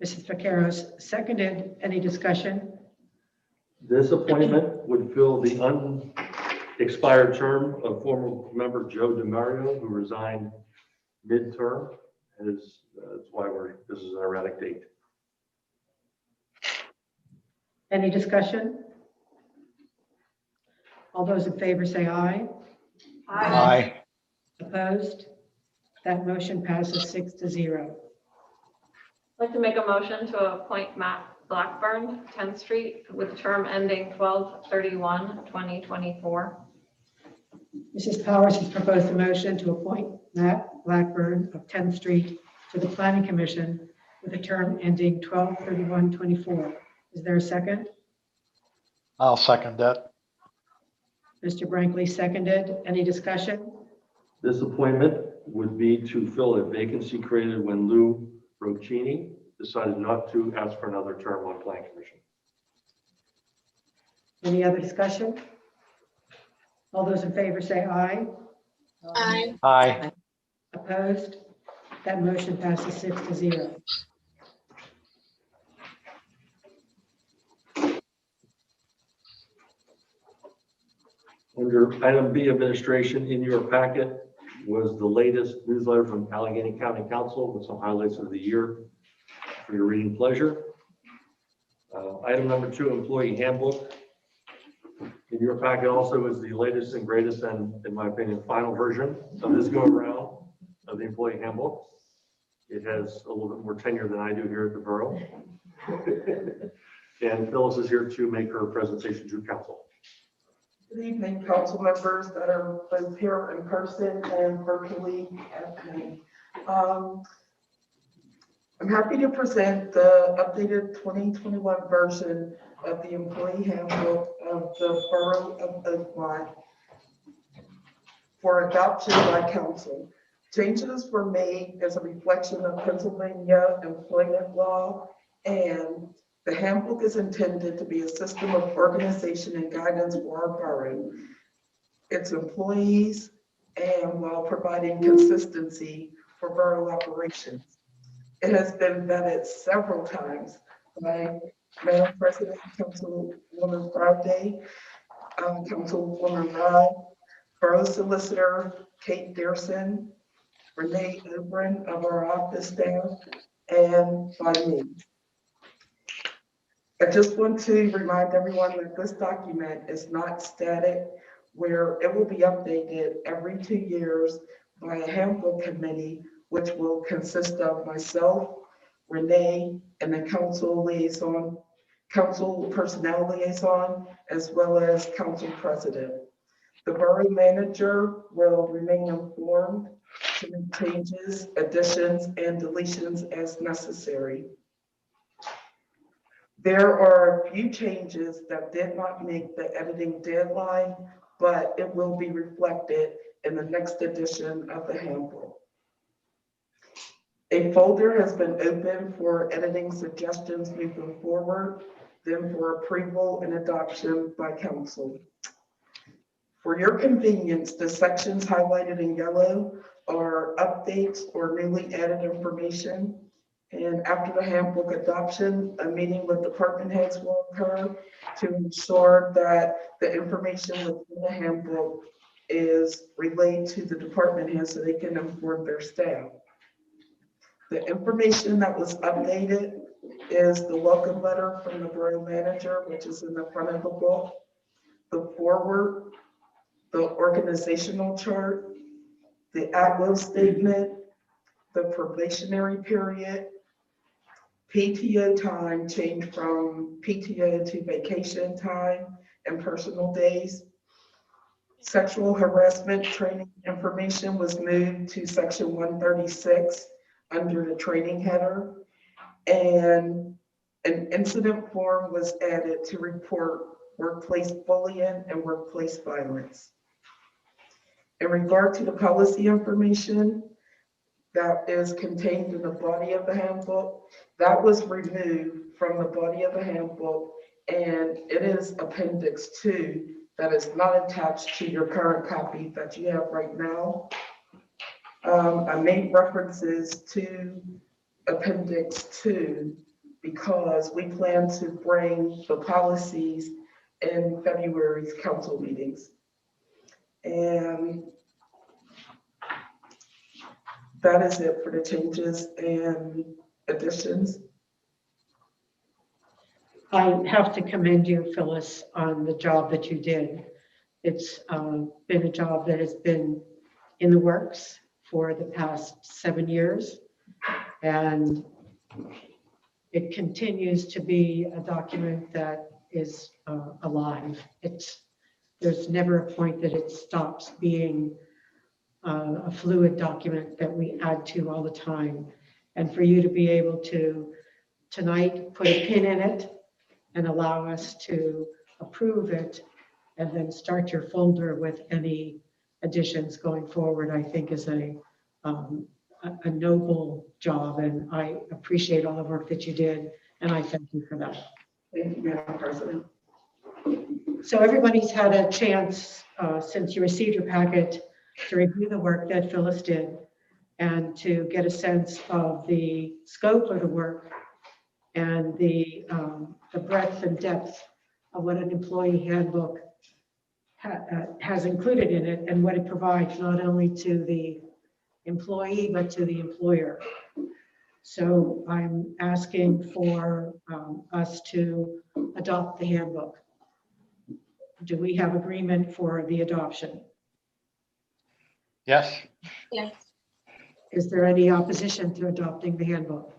Mrs. Vaqueros seconded. Any discussion? This appointment would fill the unexpired term of former member Joe DeMario, who resigned mid-term. That's why this is an erratic date. Any discussion? All those in favor say aye. Aye. Opposed? That motion passes 6-0. I'd like to make a motion to appoint Matt Blackburn, 10th Street, with term ending 12/31/2024. Mrs. Powers has proposed a motion to appoint Matt Blackburn of 10th Street to the Planning Commission with a term ending 12/31/24. Is there a second? I'll second that. Mr. Brinkley seconded. Any discussion? This appointment would be to fill a vacancy created when Lou Rocchini decided not to ask for another term on Plan Commission. Any other discussion? All those in favor say aye. Aye. Aye. Opposed? That motion passes 6-0. Under item B, administration, in your packet was the latest newsletter from Allegheny County Council with some highlights of the year for your reading pleasure. Item number 2, employee handbook. In your packet also is the latest and greatest and, in my opinion, final version of this go around of the employee handbook. It has a little bit more tenure than I do here at the Borough. And Phyllis is here to make her presentation to council. Good evening, council members that are both here in person and virtually at home. I'm happy to present the updated 2021 version of the employee handbook of the Borough of Oakmont for adoption by council. Changes were made as a reflection of Pennsylvania employment law, and the handbook is intended to be a system of organization and guidance for our borough, its employees, and while providing consistency for borough operations. It has been vetted several times by Madam President, Councilwoman Friday, Councilwoman Rye, Borough Solicitor Kate Dearson, Renee Obrin of our office staff, and by me. I just want to remind everyone that this document is not static, where it will be updated every 2 years by a handbook committee, which will consist of myself, Renee, and the council liaison, council personnel liaison, as well as council president. The borough manager will remain informed to make changes, additions, and deletions as necessary. There are a few changes that did not make the editing deadline, but it will be reflected in the next edition of the handbook. A folder has been opened for editing suggestions moving forward, then for approval and adoption by council. For your convenience, the sections highlighted in yellow are updates or newly added information. And after the handbook adoption, a meeting with department heads will occur to ensure that the information within the handbook is relayed to the department heads so they can inform their staff. The information that was updated is the welcome letter from the borough manager, which is in the front of the book, the forward, the organizational chart, the at-will statement, the probationary period, PTO time changed from PTO to vacation time and personal days. Sexual harassment training information was moved to section 136 under the training header. And an incident form was added to report workplace bullying and workplace violence. In regard to the policy information that is contained in the body of the handbook, that was removed from the body of the handbook, and it is Appendix 2 that is not attached to your current copy that you have right now. I made references to Appendix 2 because we plan to bring the policies in February's council meetings. And that is it for the changes and additions. I have to commend you, Phyllis, on the job that you did. It's been a job that has been in the works for the past 7 years. And it continues to be a document that is alive. There's never a point that it stops being a fluid document that we add to all the time. and for you to be able to tonight put a pin in it and allow us to approve it and then start your folder with any additions going forward, I think is a noble job, and I appreciate all the work that you did, and I thank you for that. Thank you, Madam President. So everybody's had a chance, since you received your packet, to review the work that Phyllis did and to get a sense of the scope of the work and the breadth and depth of what an employee handbook has included in it and what it provides not only to the employee, but to the employer. So I'm asking for us to adopt the handbook. Do we have agreement for the adoption? Yes. Yes. Is there any opposition to adopting the handbook?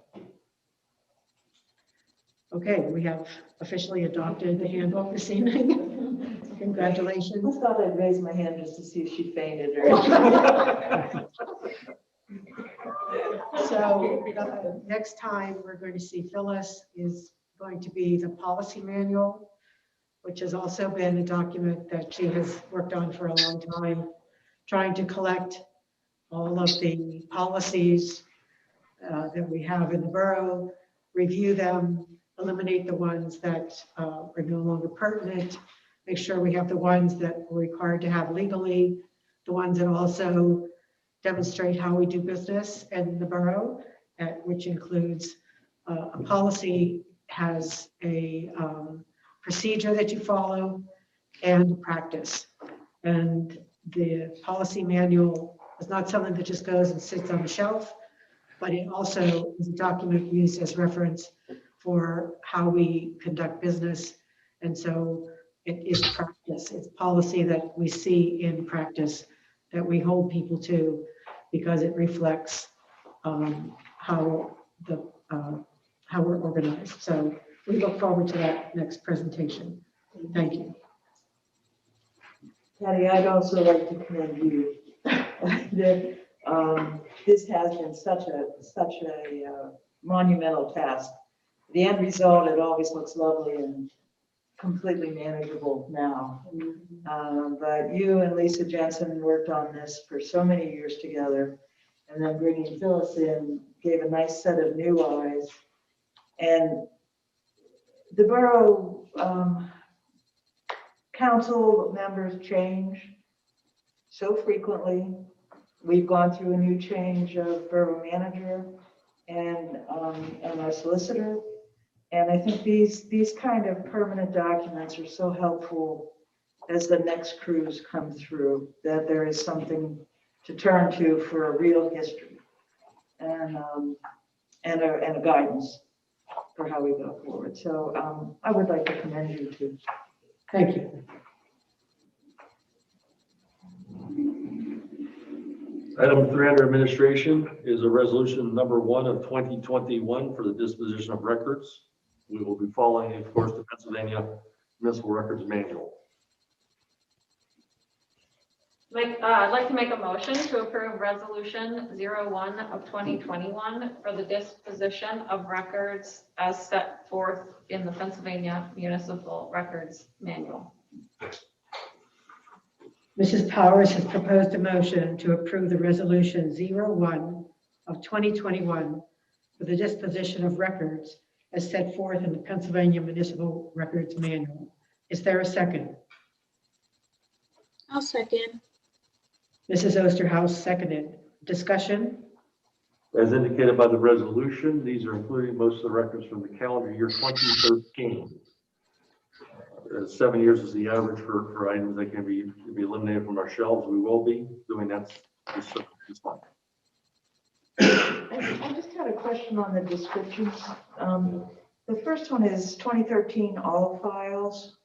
Okay, we have officially adopted the handbook this evening. Congratulations. I thought I'd raise my hand just to see if she fainted or. So next time we're going to see Phyllis is going to be the policy manual, which has also been a document that she has worked on for a long time, trying to collect all of the policies that we have in the borough, review them, eliminate the ones that are no longer pertinent, make sure we have the ones that we're required to have legally, the ones that also demonstrate how we do business in the borough, which includes a policy has a procedure that you follow and practice. And the policy manual is not something that just goes and sits on the shelf, but it also is a document used as reference for how we conduct business. And so it is practice. It's policy that we see in practice that we hold people to because it reflects how we're organized. So we look forward to that next presentation. Thank you. Patty, I'd also like to commend you. This has been such a monumental task. The end result, it always looks lovely and completely manageable now. But you and Lisa Jensen worked on this for so many years together, and then bringing Phyllis in gave a nice set of new eyes. And the borough council members change so frequently. We've gone through a new change of borough manager and our solicitor. And I think these kind of permanent documents are so helpful as the next crews come through, that there is something to turn to for a real history and a guidance for how we go forward. So I would like to commend you too. Thank you. Item 3 under administration is a resolution number 1 of 2021 for the disposition of records. We will be following, of course, the Pennsylvania Municipal Records Manual. I'd like to make a motion to approve resolution 01 of 2021 for the disposition of records as set forth in the Pennsylvania Municipal Records Manual. Mrs. Powers has proposed a motion to approve the resolution 01 of 2021 for the disposition of records as set forth in the Pennsylvania Municipal Records Manual. Is there a second? I'll second. Mrs. Osterhaus seconded. Discussion? As indicated by the resolution, these are including most of the records from the calendar year 2013. 7 years is the average for items that can be eliminated from our shelves. We will be doing that this month. I just had a question on the descriptions. The first one is 2013 all files.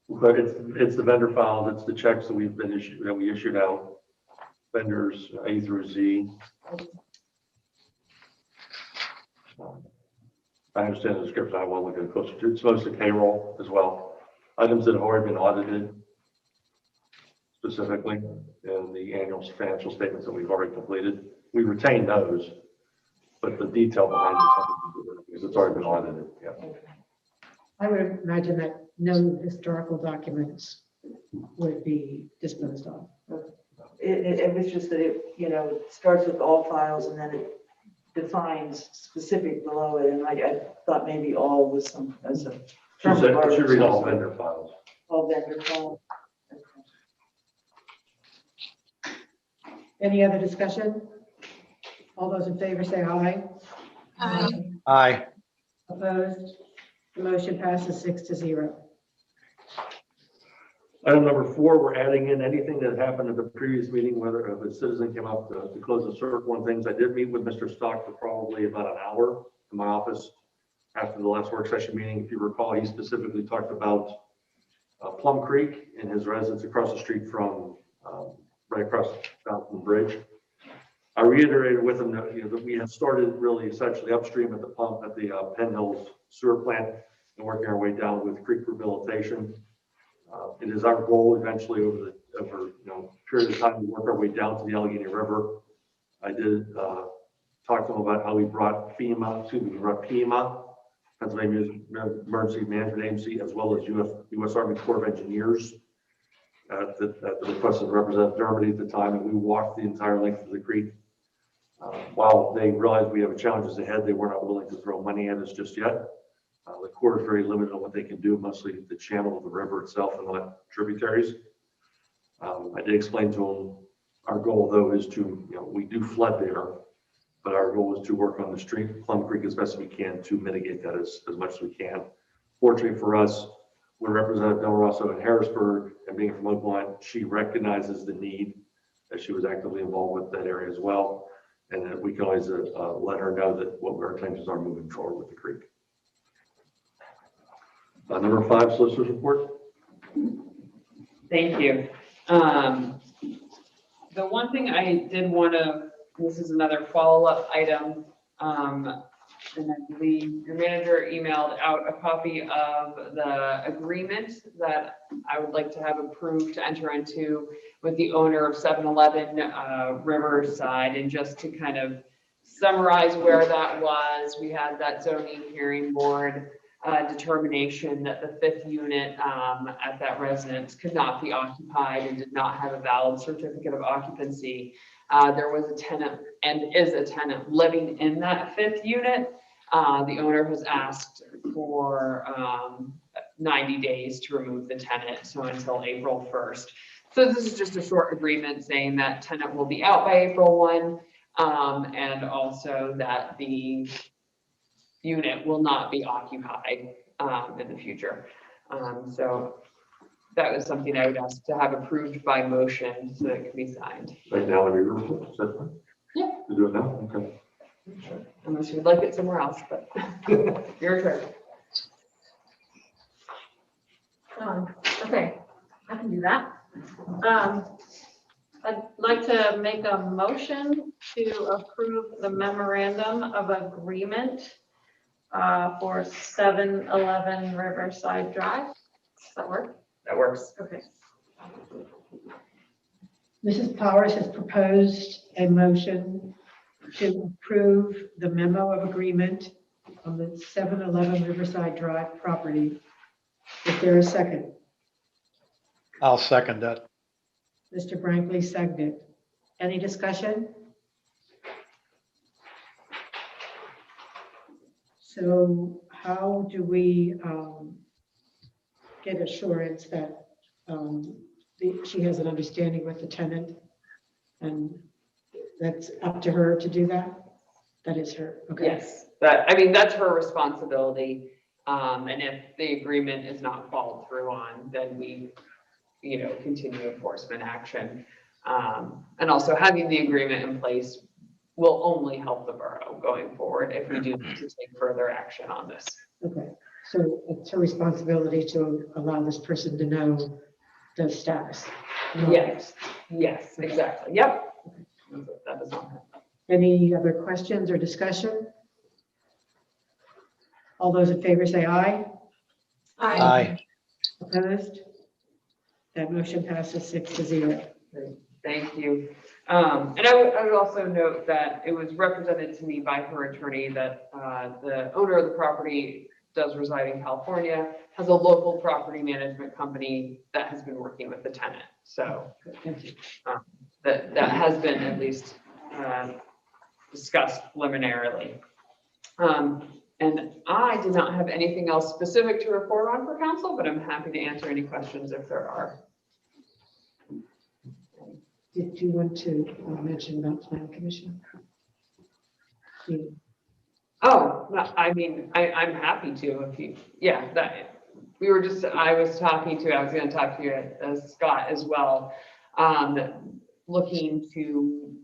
But it's the vendor files, it's the checks that we issued out, vendors A through Z. I understand the description. I will look at it closer. It's mostly payroll as well. Items that have already been audited, specifically in the annual financial statements that we've already completed. We retain those, but the detail behind it, is something because it's already been audited, yeah. I would imagine that no historical documents would be disposed of. It was just that it, it starts with all files and then it defines specific below it. And I thought maybe all was some, as a. It should read all vendor files. All vendor files. Any other discussion? All those in favor say aye. Aye. Aye. Opposed? The motion passes 6-0. Item number 4, we're adding in anything that happened at the previous meeting, whether if a citizen came up to close the circle and things. I did meet with Mr. Stock for probably about an hour in my office after the last work session meeting. If you recall, he specifically talked about Plum Creek and his residence across the street from right across Fountain Bridge. I reiterated with him that, that we had started really essentially upstream at the pump at the Penn Hills sewer plant and working our way down with creek rehabilitation. It is our goal eventually over period of time to work our way down to the Allegheny River. I did talk to him about how we brought PEMA, Pennsylvania Emergency Management Agency, as well as U.S. Army Corps of Engineers at the request of Representative Dermody at the time, and we walked the entire length of the creek. While they realized we have challenges ahead, they were not willing to throw money at us just yet. The Corps is very limited on what they can do, mostly the channel of the river itself and not tributaries. I did explain to them our goal, though, is to, we do flood there, but our goal is to work on the stream, Plum Creek, as best we can to mitigate that as much as we can. Fortunately for us, we're Representative Del Rosso in Harrisburg, and being from Oakland, she recognizes the need, that she was actively involved with that area as well, and that we can always let her know that what our intentions are moving forward with the creek. Number 5, solicitor's report. Thank you. The one thing I did want to, this is another follow-up item, and I believe your manager emailed out a copy of the agreement that I would like to have approved to enter into with the owner of 7-Eleven Riverside. And just to kind of summarize where that was, we had that zoning hearing board determination that the 5th unit at that residence could not be occupied and did not have a valid certificate of occupancy. There was a tenant and is a tenant living in that 5th unit. The owner has asked for 90 days to remove the tenant, so until April 1st. So this is just a short agreement saying that tenant will be out by April 1, and also that the unit will not be occupied in the future. So that was something I would ask to have approved by motion so that it can be signed. Right now, in your report, is that fine? Yeah. You do it now? Okay. Unless you would like it somewhere else, but your turn. Okay, I can do that. I'd like to make a motion to approve the memorandum of agreement for 7-Eleven Riverside Drive. Does that work? That works. Okay. Mrs. Powers has proposed a motion to approve the memo of agreement on the 7-Eleven Riverside Drive property. Is there a second? I'll second that. Mr. Brinkley seconded. Any discussion? So how do we get assurance that she has an understanding with the tenant? And that's up to her to do that? That is her, okay. Yes, that's her responsibility. And if the agreement is not followed through on, then we, continue enforcement action. And also having the agreement in place will only help the borough going forward if we do need to take further action on this. Okay, so it's her responsibility to allow this person to know the status. Yes, exactly. Yep. That is on her. Any other questions or discussion? All those in favor say aye. Aye. Opposed? That motion passes 6-0. Thank you. And I would also note that it was represented to me by her attorney that the owner of the property does reside in California, has a local property management company that has been working with the tenant. So that has been at least discussed preliminarily. And I do not have anything else specific to report on for council, but I'm happy to answer any questions if there are. Did you want to mention about plan commission? Oh, no, I mean, I'm happy to if you, yeah, that, I was going to talk to you, Scott, as well. Looking to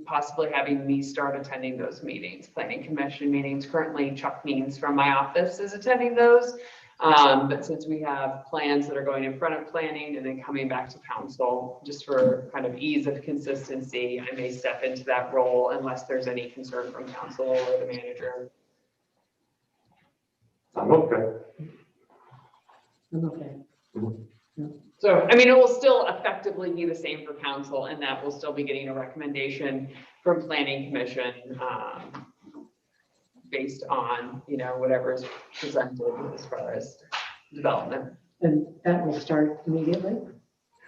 possibly having me start attending those meetings, planning commission meetings. Currently, Chuck Means from my office is attending those. But since we have plans that are going in front of planning and then coming back to council, just for kind of ease of consistency, I may step into that role unless there's any concern from council or the manager. I'm okay. I'm okay. So, I mean, it will still effectively be the same for council, and that we'll still be getting a recommendation from planning commission based on, whatever is presented as far as development. And that will start immediately?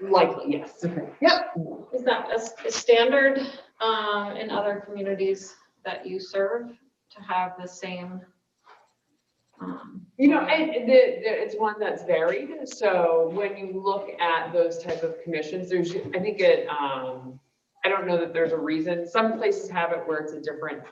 Likely, yes. Okay. Yep. Is that a standard in other communities that you serve to have the same? It's one that's varied. So when you look at those type of commissions, I don't know that there's a reason. Some places have it where it's a different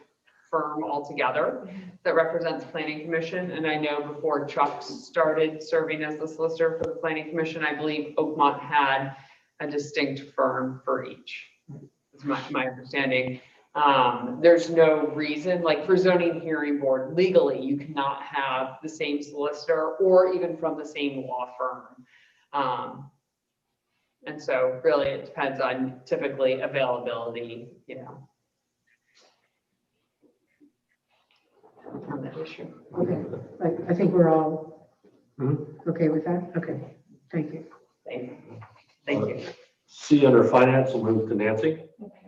firm altogether that represents planning commission. And I know before Chuck started serving as the solicitor for the planning commission, I believe Oakmont had a distinct firm for each. That's my understanding. There's no reason, like for zoning hearing board, legally, you cannot have the same solicitor or even from the same law firm. And so really it depends on typically availability, on that issue. Okay, I think we're all okay with that? Okay, thank you. Thank you. C under finance, we'll move to Nancy. Okay.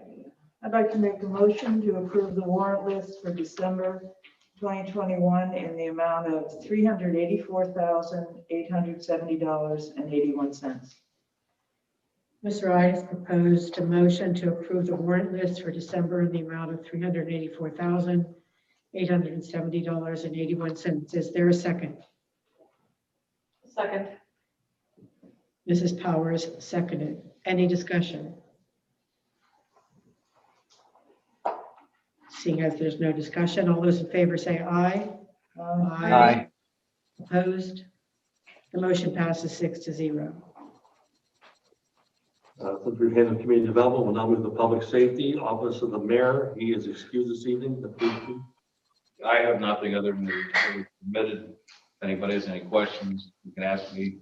I'd like to make a motion to approve the warrant list for December 2021 in the amount of $384,870.81. Mr. Wright has proposed a motion to approve the warrant list for December in the amount of $384,870.81. Is there a second? Second. Mrs. Powers seconded. Any discussion? Seeing as there's no discussion, all those in favor say aye. Aye. Opposed? The motion passes 6-0. Since we've handled community development, we'll now move to public safety, office of the mayor. He is excused this evening. I have nothing other than submitted. If anybody has any questions, you can ask me.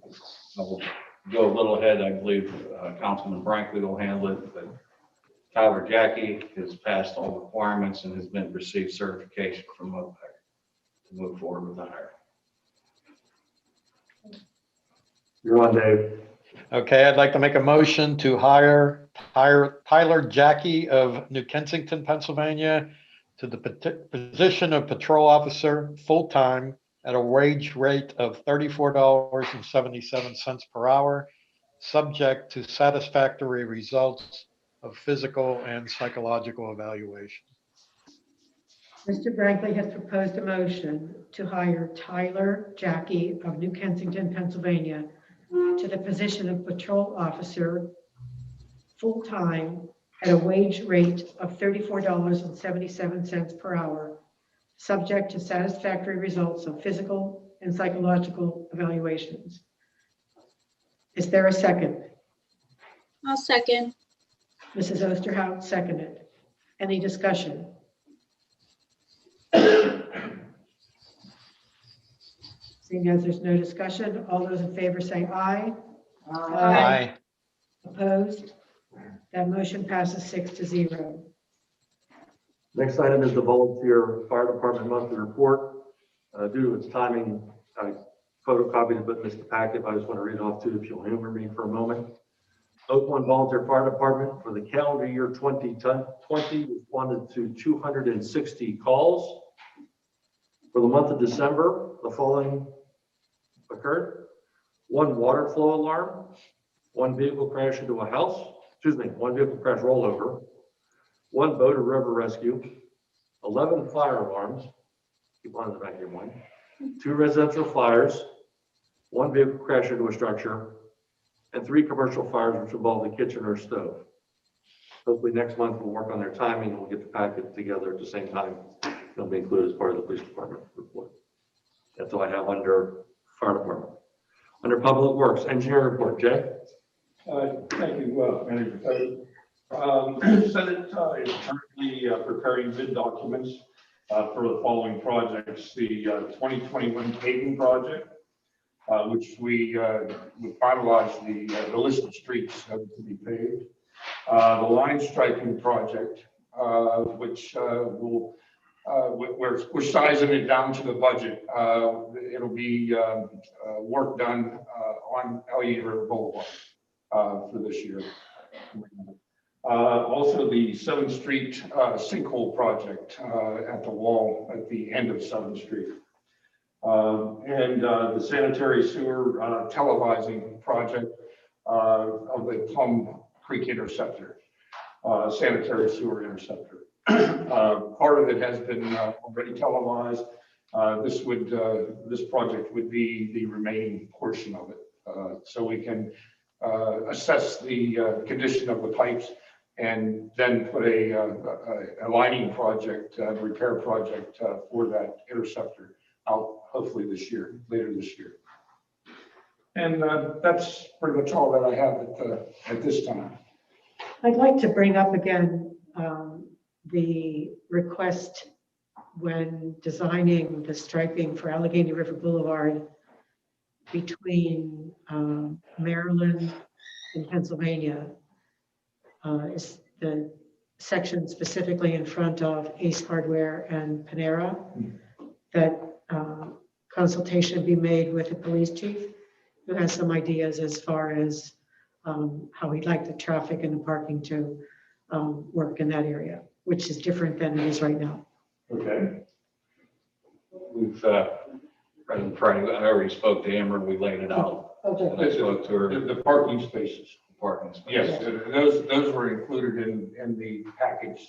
I will go a little ahead. I believe Councilman Brankley will handle it, but Tyler Jackie has passed all requirements and has been received certification from OPEC to move forward with the hire. You're on, Dave. Okay, I'd like to make a motion to hire Tyler Jackie of New Kensington, Pennsylvania, to the position of patrol officer, full-time, at a wage rate of $34.77 per hour, subject to satisfactory results of physical and psychological evaluation. Mr. Brankley has proposed a motion to hire Tyler Jackie of New Kensington, Pennsylvania, to the position of patrol officer, full-time, at a wage rate of $34.77 per hour, subject to satisfactory results of physical and psychological evaluations. Is there a second? I'll second. Mrs. Osterhout seconded. Any discussion? Seeing as there's no discussion, all those in favor say aye. Aye. Opposed? That motion passes 6-0. Next item is the volunteer fire department monthly report. Due to its timing, I photocopied it, but missed the packet. I just want to read it off too, if you'll humor me for a moment. Oakland Volunteer Fire Department for the calendar year 2020 responded to 260 calls. For the month of December, the following occurred: 1 water flow alarm, 1 vehicle crash into a house, 1 vehicle crash rollover, 1 boat or river rescue, 11 fire alarms, keep on in the back of your mind, 2 residential fires, 1 vehicle crash into a structure, and 3 commercial fires which involved a kitchen or stove. Hopefully next month we'll work on their timing and we'll get the packet together at the same time. It'll be included as part of the police department report. That's all I have under fire department. Under public works, engineer report, Jay. Thank you, Manager. Senate is currently preparing bid documents for the following projects: the 2021 paving project, which we finalized the list of streets to be paved. The line striping project, which we're sizing it down to the budget. It'll be work done on Alligator River Boulevard for this year. Also, the 7th Street sinkhole project at the wall at the end of 7th Street. And the sanitary sewer televising project of the Plum Creek Interceptor, sanitary sewer interceptor. Part of it has been already televised. This project would be the remaining portion of it. So we can assess the condition of the pipes and then put a lining project, repair project for that interceptor out hopefully this year, later this year. And that's pretty much all that I have at this time. I'd like to bring up again the request when designing the striping for Allegheny River Boulevard between Maryland and Pennsylvania. Is the section specifically in front of Ace Hardware and Panera, that consultation be made with the police chief, who has some ideas as far as how he'd like the traffic and the parking to work in that area, which is different than it is right now. Okay. We've, President Friday, I already spoke to Amber, we laid it out. Okay. And I spoke to her. The parking spaces. Parking spaces. Yes, those were included in the package,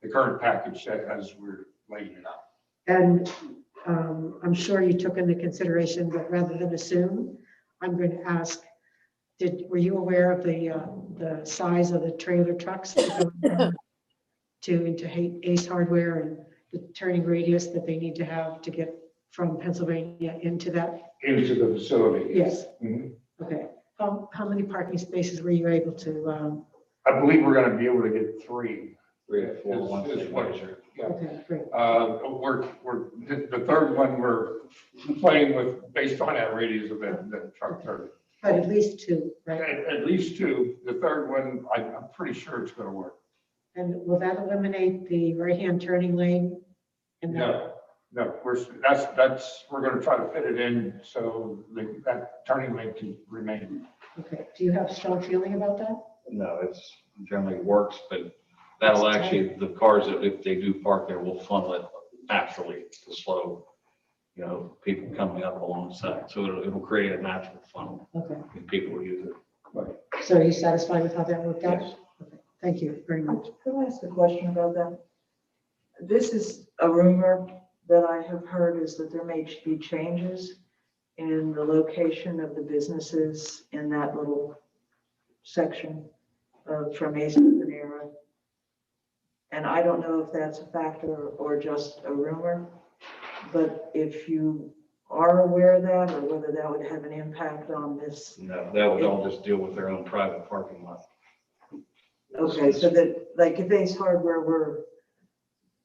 the current package as we're laying it out. And I'm sure you took into consideration, but rather than assume, I'm going to ask, were you aware of the size of the trailer trucks that go into Ace Hardware and the turning radius that they need to have to get from Pennsylvania into that? Into the facility. Yes. Mm-hmm. Okay. How many parking spaces were you able to? I believe we're going to be able to get 3. 3 or 4 once they measure. Yeah. Okay, great. We're the third one we're playing with based on that radius of the truck turn. But at least 2, right? At least 2. The third one, I'm pretty sure it's going to work. And will that eliminate the right-hand turning lane? No, we're going to try to fit it in so that turning lane can remain. Okay. Do you have a strong feeling about that? No, it's generally works, but that'll actually, the cars that if they do park there will funnel it naturally to slow, people coming up along the side. So it'll create a natural funnel. Okay. And people will use it. Right. So are you satisfied with how that worked out? Yes. Okay. Thank you very much. Could I ask a question about that? This is a rumor that I have heard, is that there may be changes in the location of the businesses in that little section from Ace to Panera. And I don't know if that's a factor or just a rumor, but if you are aware of that, or whether that would have an impact on this. No, that would all just deal with their own private parking lot. Okay, so that, like, if Ace Hardware were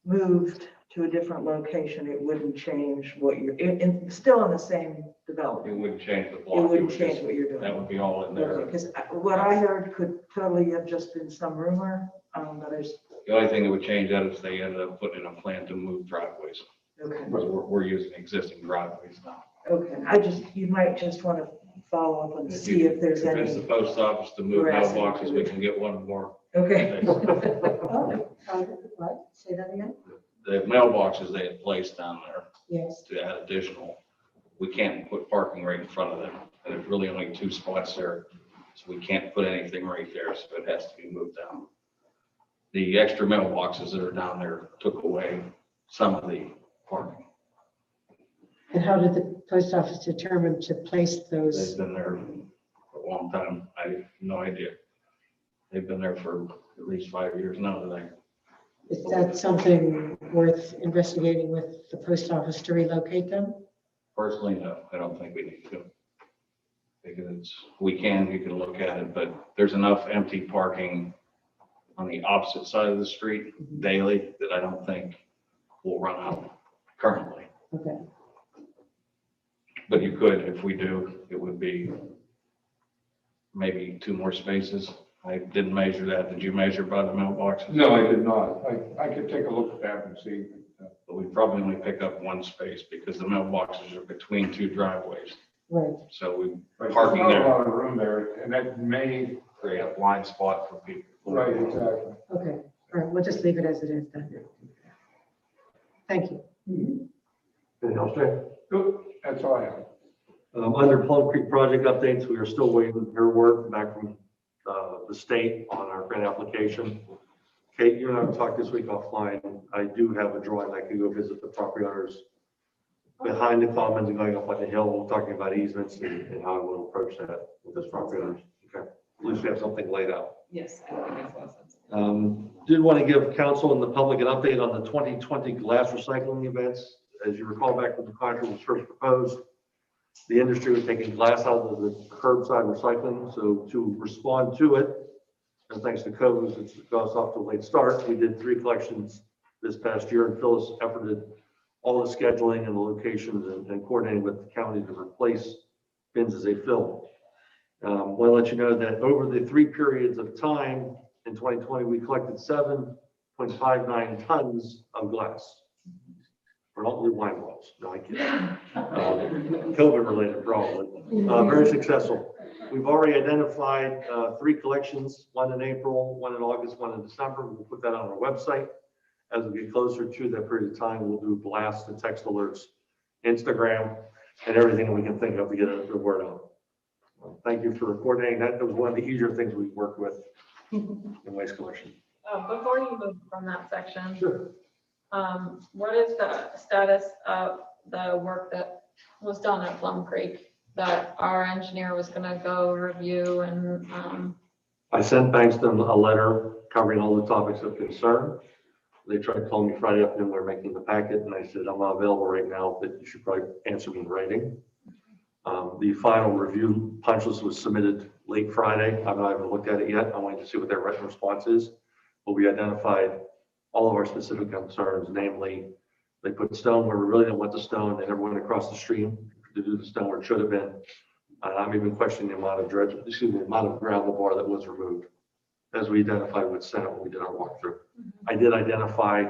moved to a different location, it wouldn't change what you're, still in the same development. It wouldn't change the It block. wouldn't would change just- what you're doing. That would be all in there. Because what I heard could totally have just been some rumor, but I just, The only thing that would change that is they ended up putting in a plan to move driveways. okay. Because we're using existing driveways now. Okay, you might just want to follow up and If see if there's If it's the any. post office to move Harassment mailboxes, to we it. can get one more. Okay. What? Say that again? The mailboxes they had placed down there Yes. to add additional, we can't put parking right in front of them. And there's really only 2 spots there, so we can't put anything right there, so it has to be moved down. The extra mailboxes that are down there took away some of the parking. And how did the post office determine to place those? They've been there for a long time. I have no idea. They've been there for at least 5 years now, I think. Is that something worth investigating with the post office to relocate them? Personally, no, I don't think we need to. Because you can look at it, but there's enough empty parking on the opposite side of the street daily that I don't think will run out currently. Okay. But you could, if we do, it would be maybe 2 more spaces. I didn't measure that. Did you measure by the mailboxes? No, I did not. I could take a look at that and see. But we probably only pick up 1 space because the mailboxes are between 2 driveways. Right. So we There's parking not a there. lot of room there, and that may. Create a blind spot for people. Right, exactly. Okay, all right, we'll just leave it as it is then. Thank you. Anything else, Jay? Good, that's all I have. Under Plum Creek project updates, we are still waiting to hear word back from the state on our grant application. Kate, you and I talked this week offline. I do have a drawing. I can go visit the property owners behind the commons and going up on the hill, talking about easements and how I will approach that with those property owners. Okay, at least we have something laid out. Yes, I think that makes a lot of sense. Did want to give council and the public an update on the 2020 glass recycling events. As you recall back when the contract was first proposed, the industry was taking glass out of the curbside recycling. So to respond to it, and thanks to COVID, it's got us off to a late start. We did 3 collections this past year, and Phyllis efforted all the scheduling and the locations and coordinating with the county to replace bins as they fill. Want to let you know that over the 3 periods of time in 2020, we collected 7.59 tons of glass. For not only wine bottles, no, I kid. COVID related probably. Very successful. We've already identified 3 collections, 1 in April, 1 in August, 1 in December. We'll put that on our website. As we get closer to that period of time, we'll do blasts and text alerts, Instagram, and everything that we can think of to get the word out. Thank you for coordinating that. That was one of the easier things we worked with in waste collection. Before you move from that section. Sure. What is the status of the work that was done at Plum Creek that our engineer was gonna go review and, I sent Bankston a letter covering all the topics of concern. They tried calling me Friday afternoon, we were making the packet, and I said, I'm not available right now, but you should probably answer me in writing. The final review punch list was submitted late Friday. I've not even looked at it yet. I'm waiting to see what their written response is. But we identified all of our specific concerns, namely, they put stone where we really didn't want the stone. They never went across the stream to do the stone where it should have been. I'm even questioning the amount of the amount of gravel bar that was removed, as we identified with Senate when we did our walkthrough. I did identify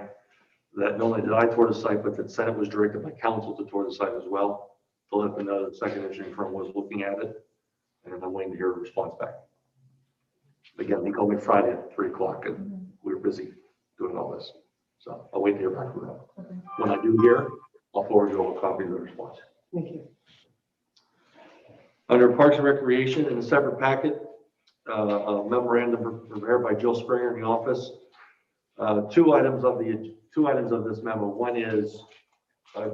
that not only did I tour the site, but that Senate was directed by council to tour the site as well, to let them know that the second engineering firm was looking at it, and I'm waiting to hear a response back. Again, he called me Friday at 3 o'clock, and we were busy doing all this. So I'll wait to hear back from them. Okay. When I do hear, I'll forward you all a copy of the response. Thank you. Under Parks and Recreation, in a separate packet, a memorandum prepared by Jill Springer in the office. 2 items of this memo. One is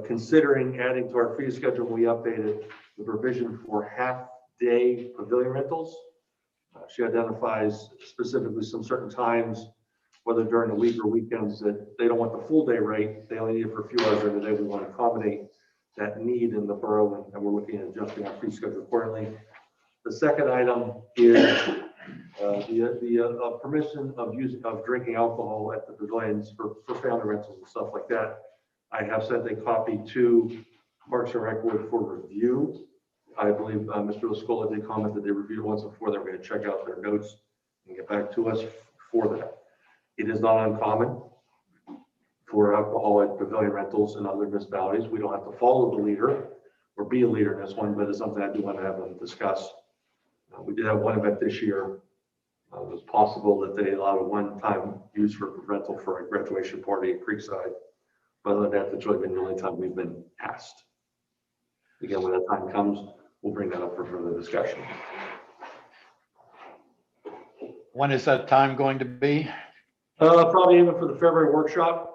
considering adding to our fee schedule. We updated the provision for half-day pavilion rentals. She identifies specifically some certain times, whether during the week or weekends, that they don't want the full day rate. They only need it for a few hours during the day. We want to accommodate that need in the borough, and we're looking at adjusting our fee schedule accordingly. The second item is the permission of drinking alcohol at the pavilions for family rentals and stuff like that. I have sent a copy to Parks and Rec Board for review. I believe Mr. Lascola did comment that they reviewed it once before. They're going to check out their notes and get back to us for that. It is not uncommon for alcohol at pavilion rentals and other municipalities. We don't have to follow the leader. or be a leader in this one, but it's something I do want to have them discuss. We did have one event this year. It was possible that they allowed a one-time use for rental for a graduation party at Creekside. But other than that, that's really been the only time we've been asked. Again, when that time comes, we'll bring that up for further discussion. When is that time going to be? Probably even for the February workshop.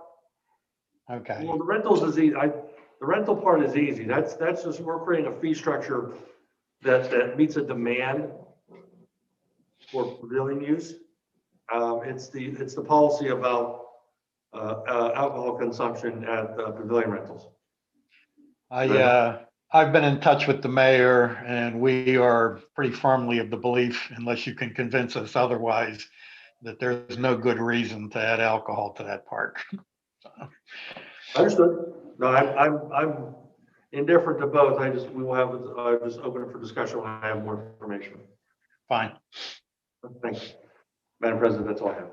Okay. Well, the rentals is easy. The rental part is easy. That's just, we're creating a fee structure that meets a demand for pavilion use. It's the policy about alcohol consumption at pavilion rentals. I've been in touch with the mayor, and we are pretty firmly of the belief, unless you can convince us otherwise, that there's no good reason to add alcohol to that park. Understood. No, I'm indifferent to both. I'm just open it for discussion when I have more information. Fine. Thanks. Madam President, that's all I have.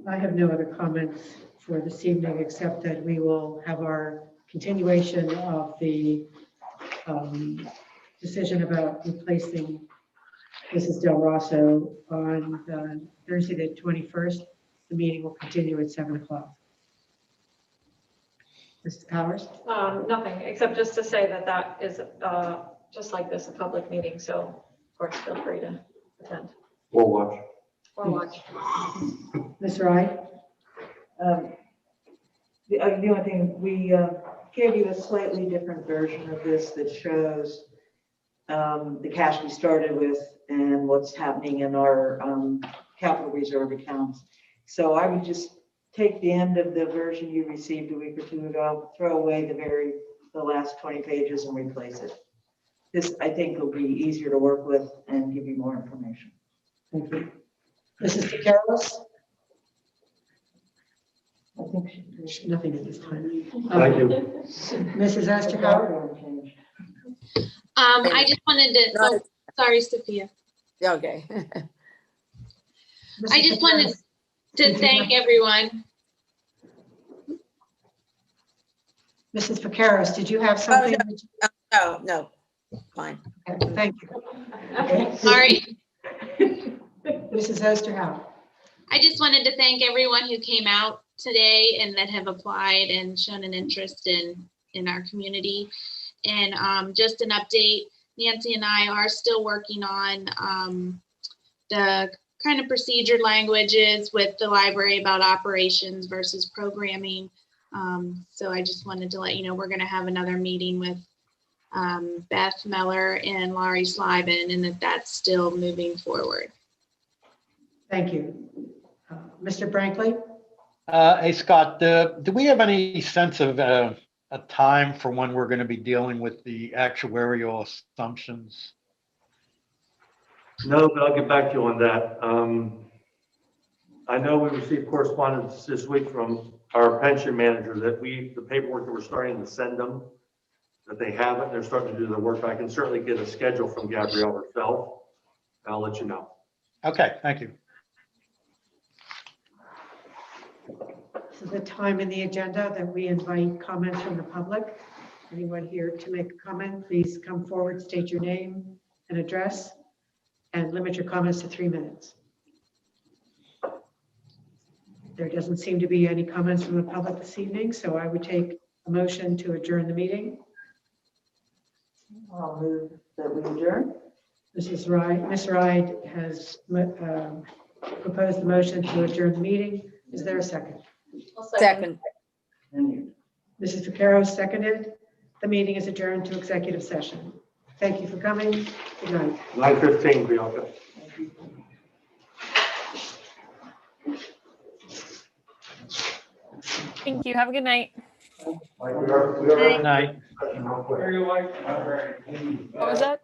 I have no other comments for this evening, except that we will have our continuation of the decision about replacing Mrs. Del Rosso on Thursday, the 21st. The meeting will continue at 7 o'clock. Mrs. Powers? Nothing, except just to say that that is, just like this, a public meeting, so of course, feel free to attend Or watch. or watch. Ms. Wright? The only thing, we gave you a slightly different version of this that shows the cash we started with and what's happening in our capital reserve accounts. So I would just take the end of the version you received a week or two ago, throw away the last 20 pages and replace it. This, I think, will be easier to work with and give you more information. Thank you. Mrs. DeCarolis? I think there's nothing at this time. Thank you. Mrs. Esterhaus? I just wanted to, oh, sorry, Sophia. Okay. I just wanted to thank everyone. Mrs. Vaqueros, did you have something? No, fine. Okay, thank you. Okay. Sorry. Mrs. Osterhout. I just wanted to thank everyone who came out today and that have applied and shown an interest in our community. And just an update, Nancy and I are still working on the kind of procedure languages with the library about operations versus programming. So I just wanted to let you know we're going to have another meeting with Beth Meller and Laurie Slyban, and that's still moving forward. Thank you. Mr. Brankley? Hey, Scott, do we have any sense of a time for when we're going to be dealing with the actuarial assumptions? No, but I'll get back to you on that. I know we received correspondence this week from our pension manager that the paperwork that we're starting to send them, that they have it, they're starting to do the work. I can certainly get a schedule from Gabrielle herself. I'll let you know. Okay, thank you. This is the time in the agenda that we invite comments from the public. Anyone here to make a comment, please come forward, state your name and address, and limit your comments to 3 minutes. There doesn't seem to be any comments from the public this evening, so I would take a motion to adjourn the meeting. I'll move that we adjourn. Ms. Ride has proposed the motion to adjourn the meeting. Is there a second? Second. Mrs. Vaquero seconded. The meeting is adjourned to executive session. Thank you for coming. Good night. 9:15, Bianca. Thank you. Have a good night. Good night. What was that?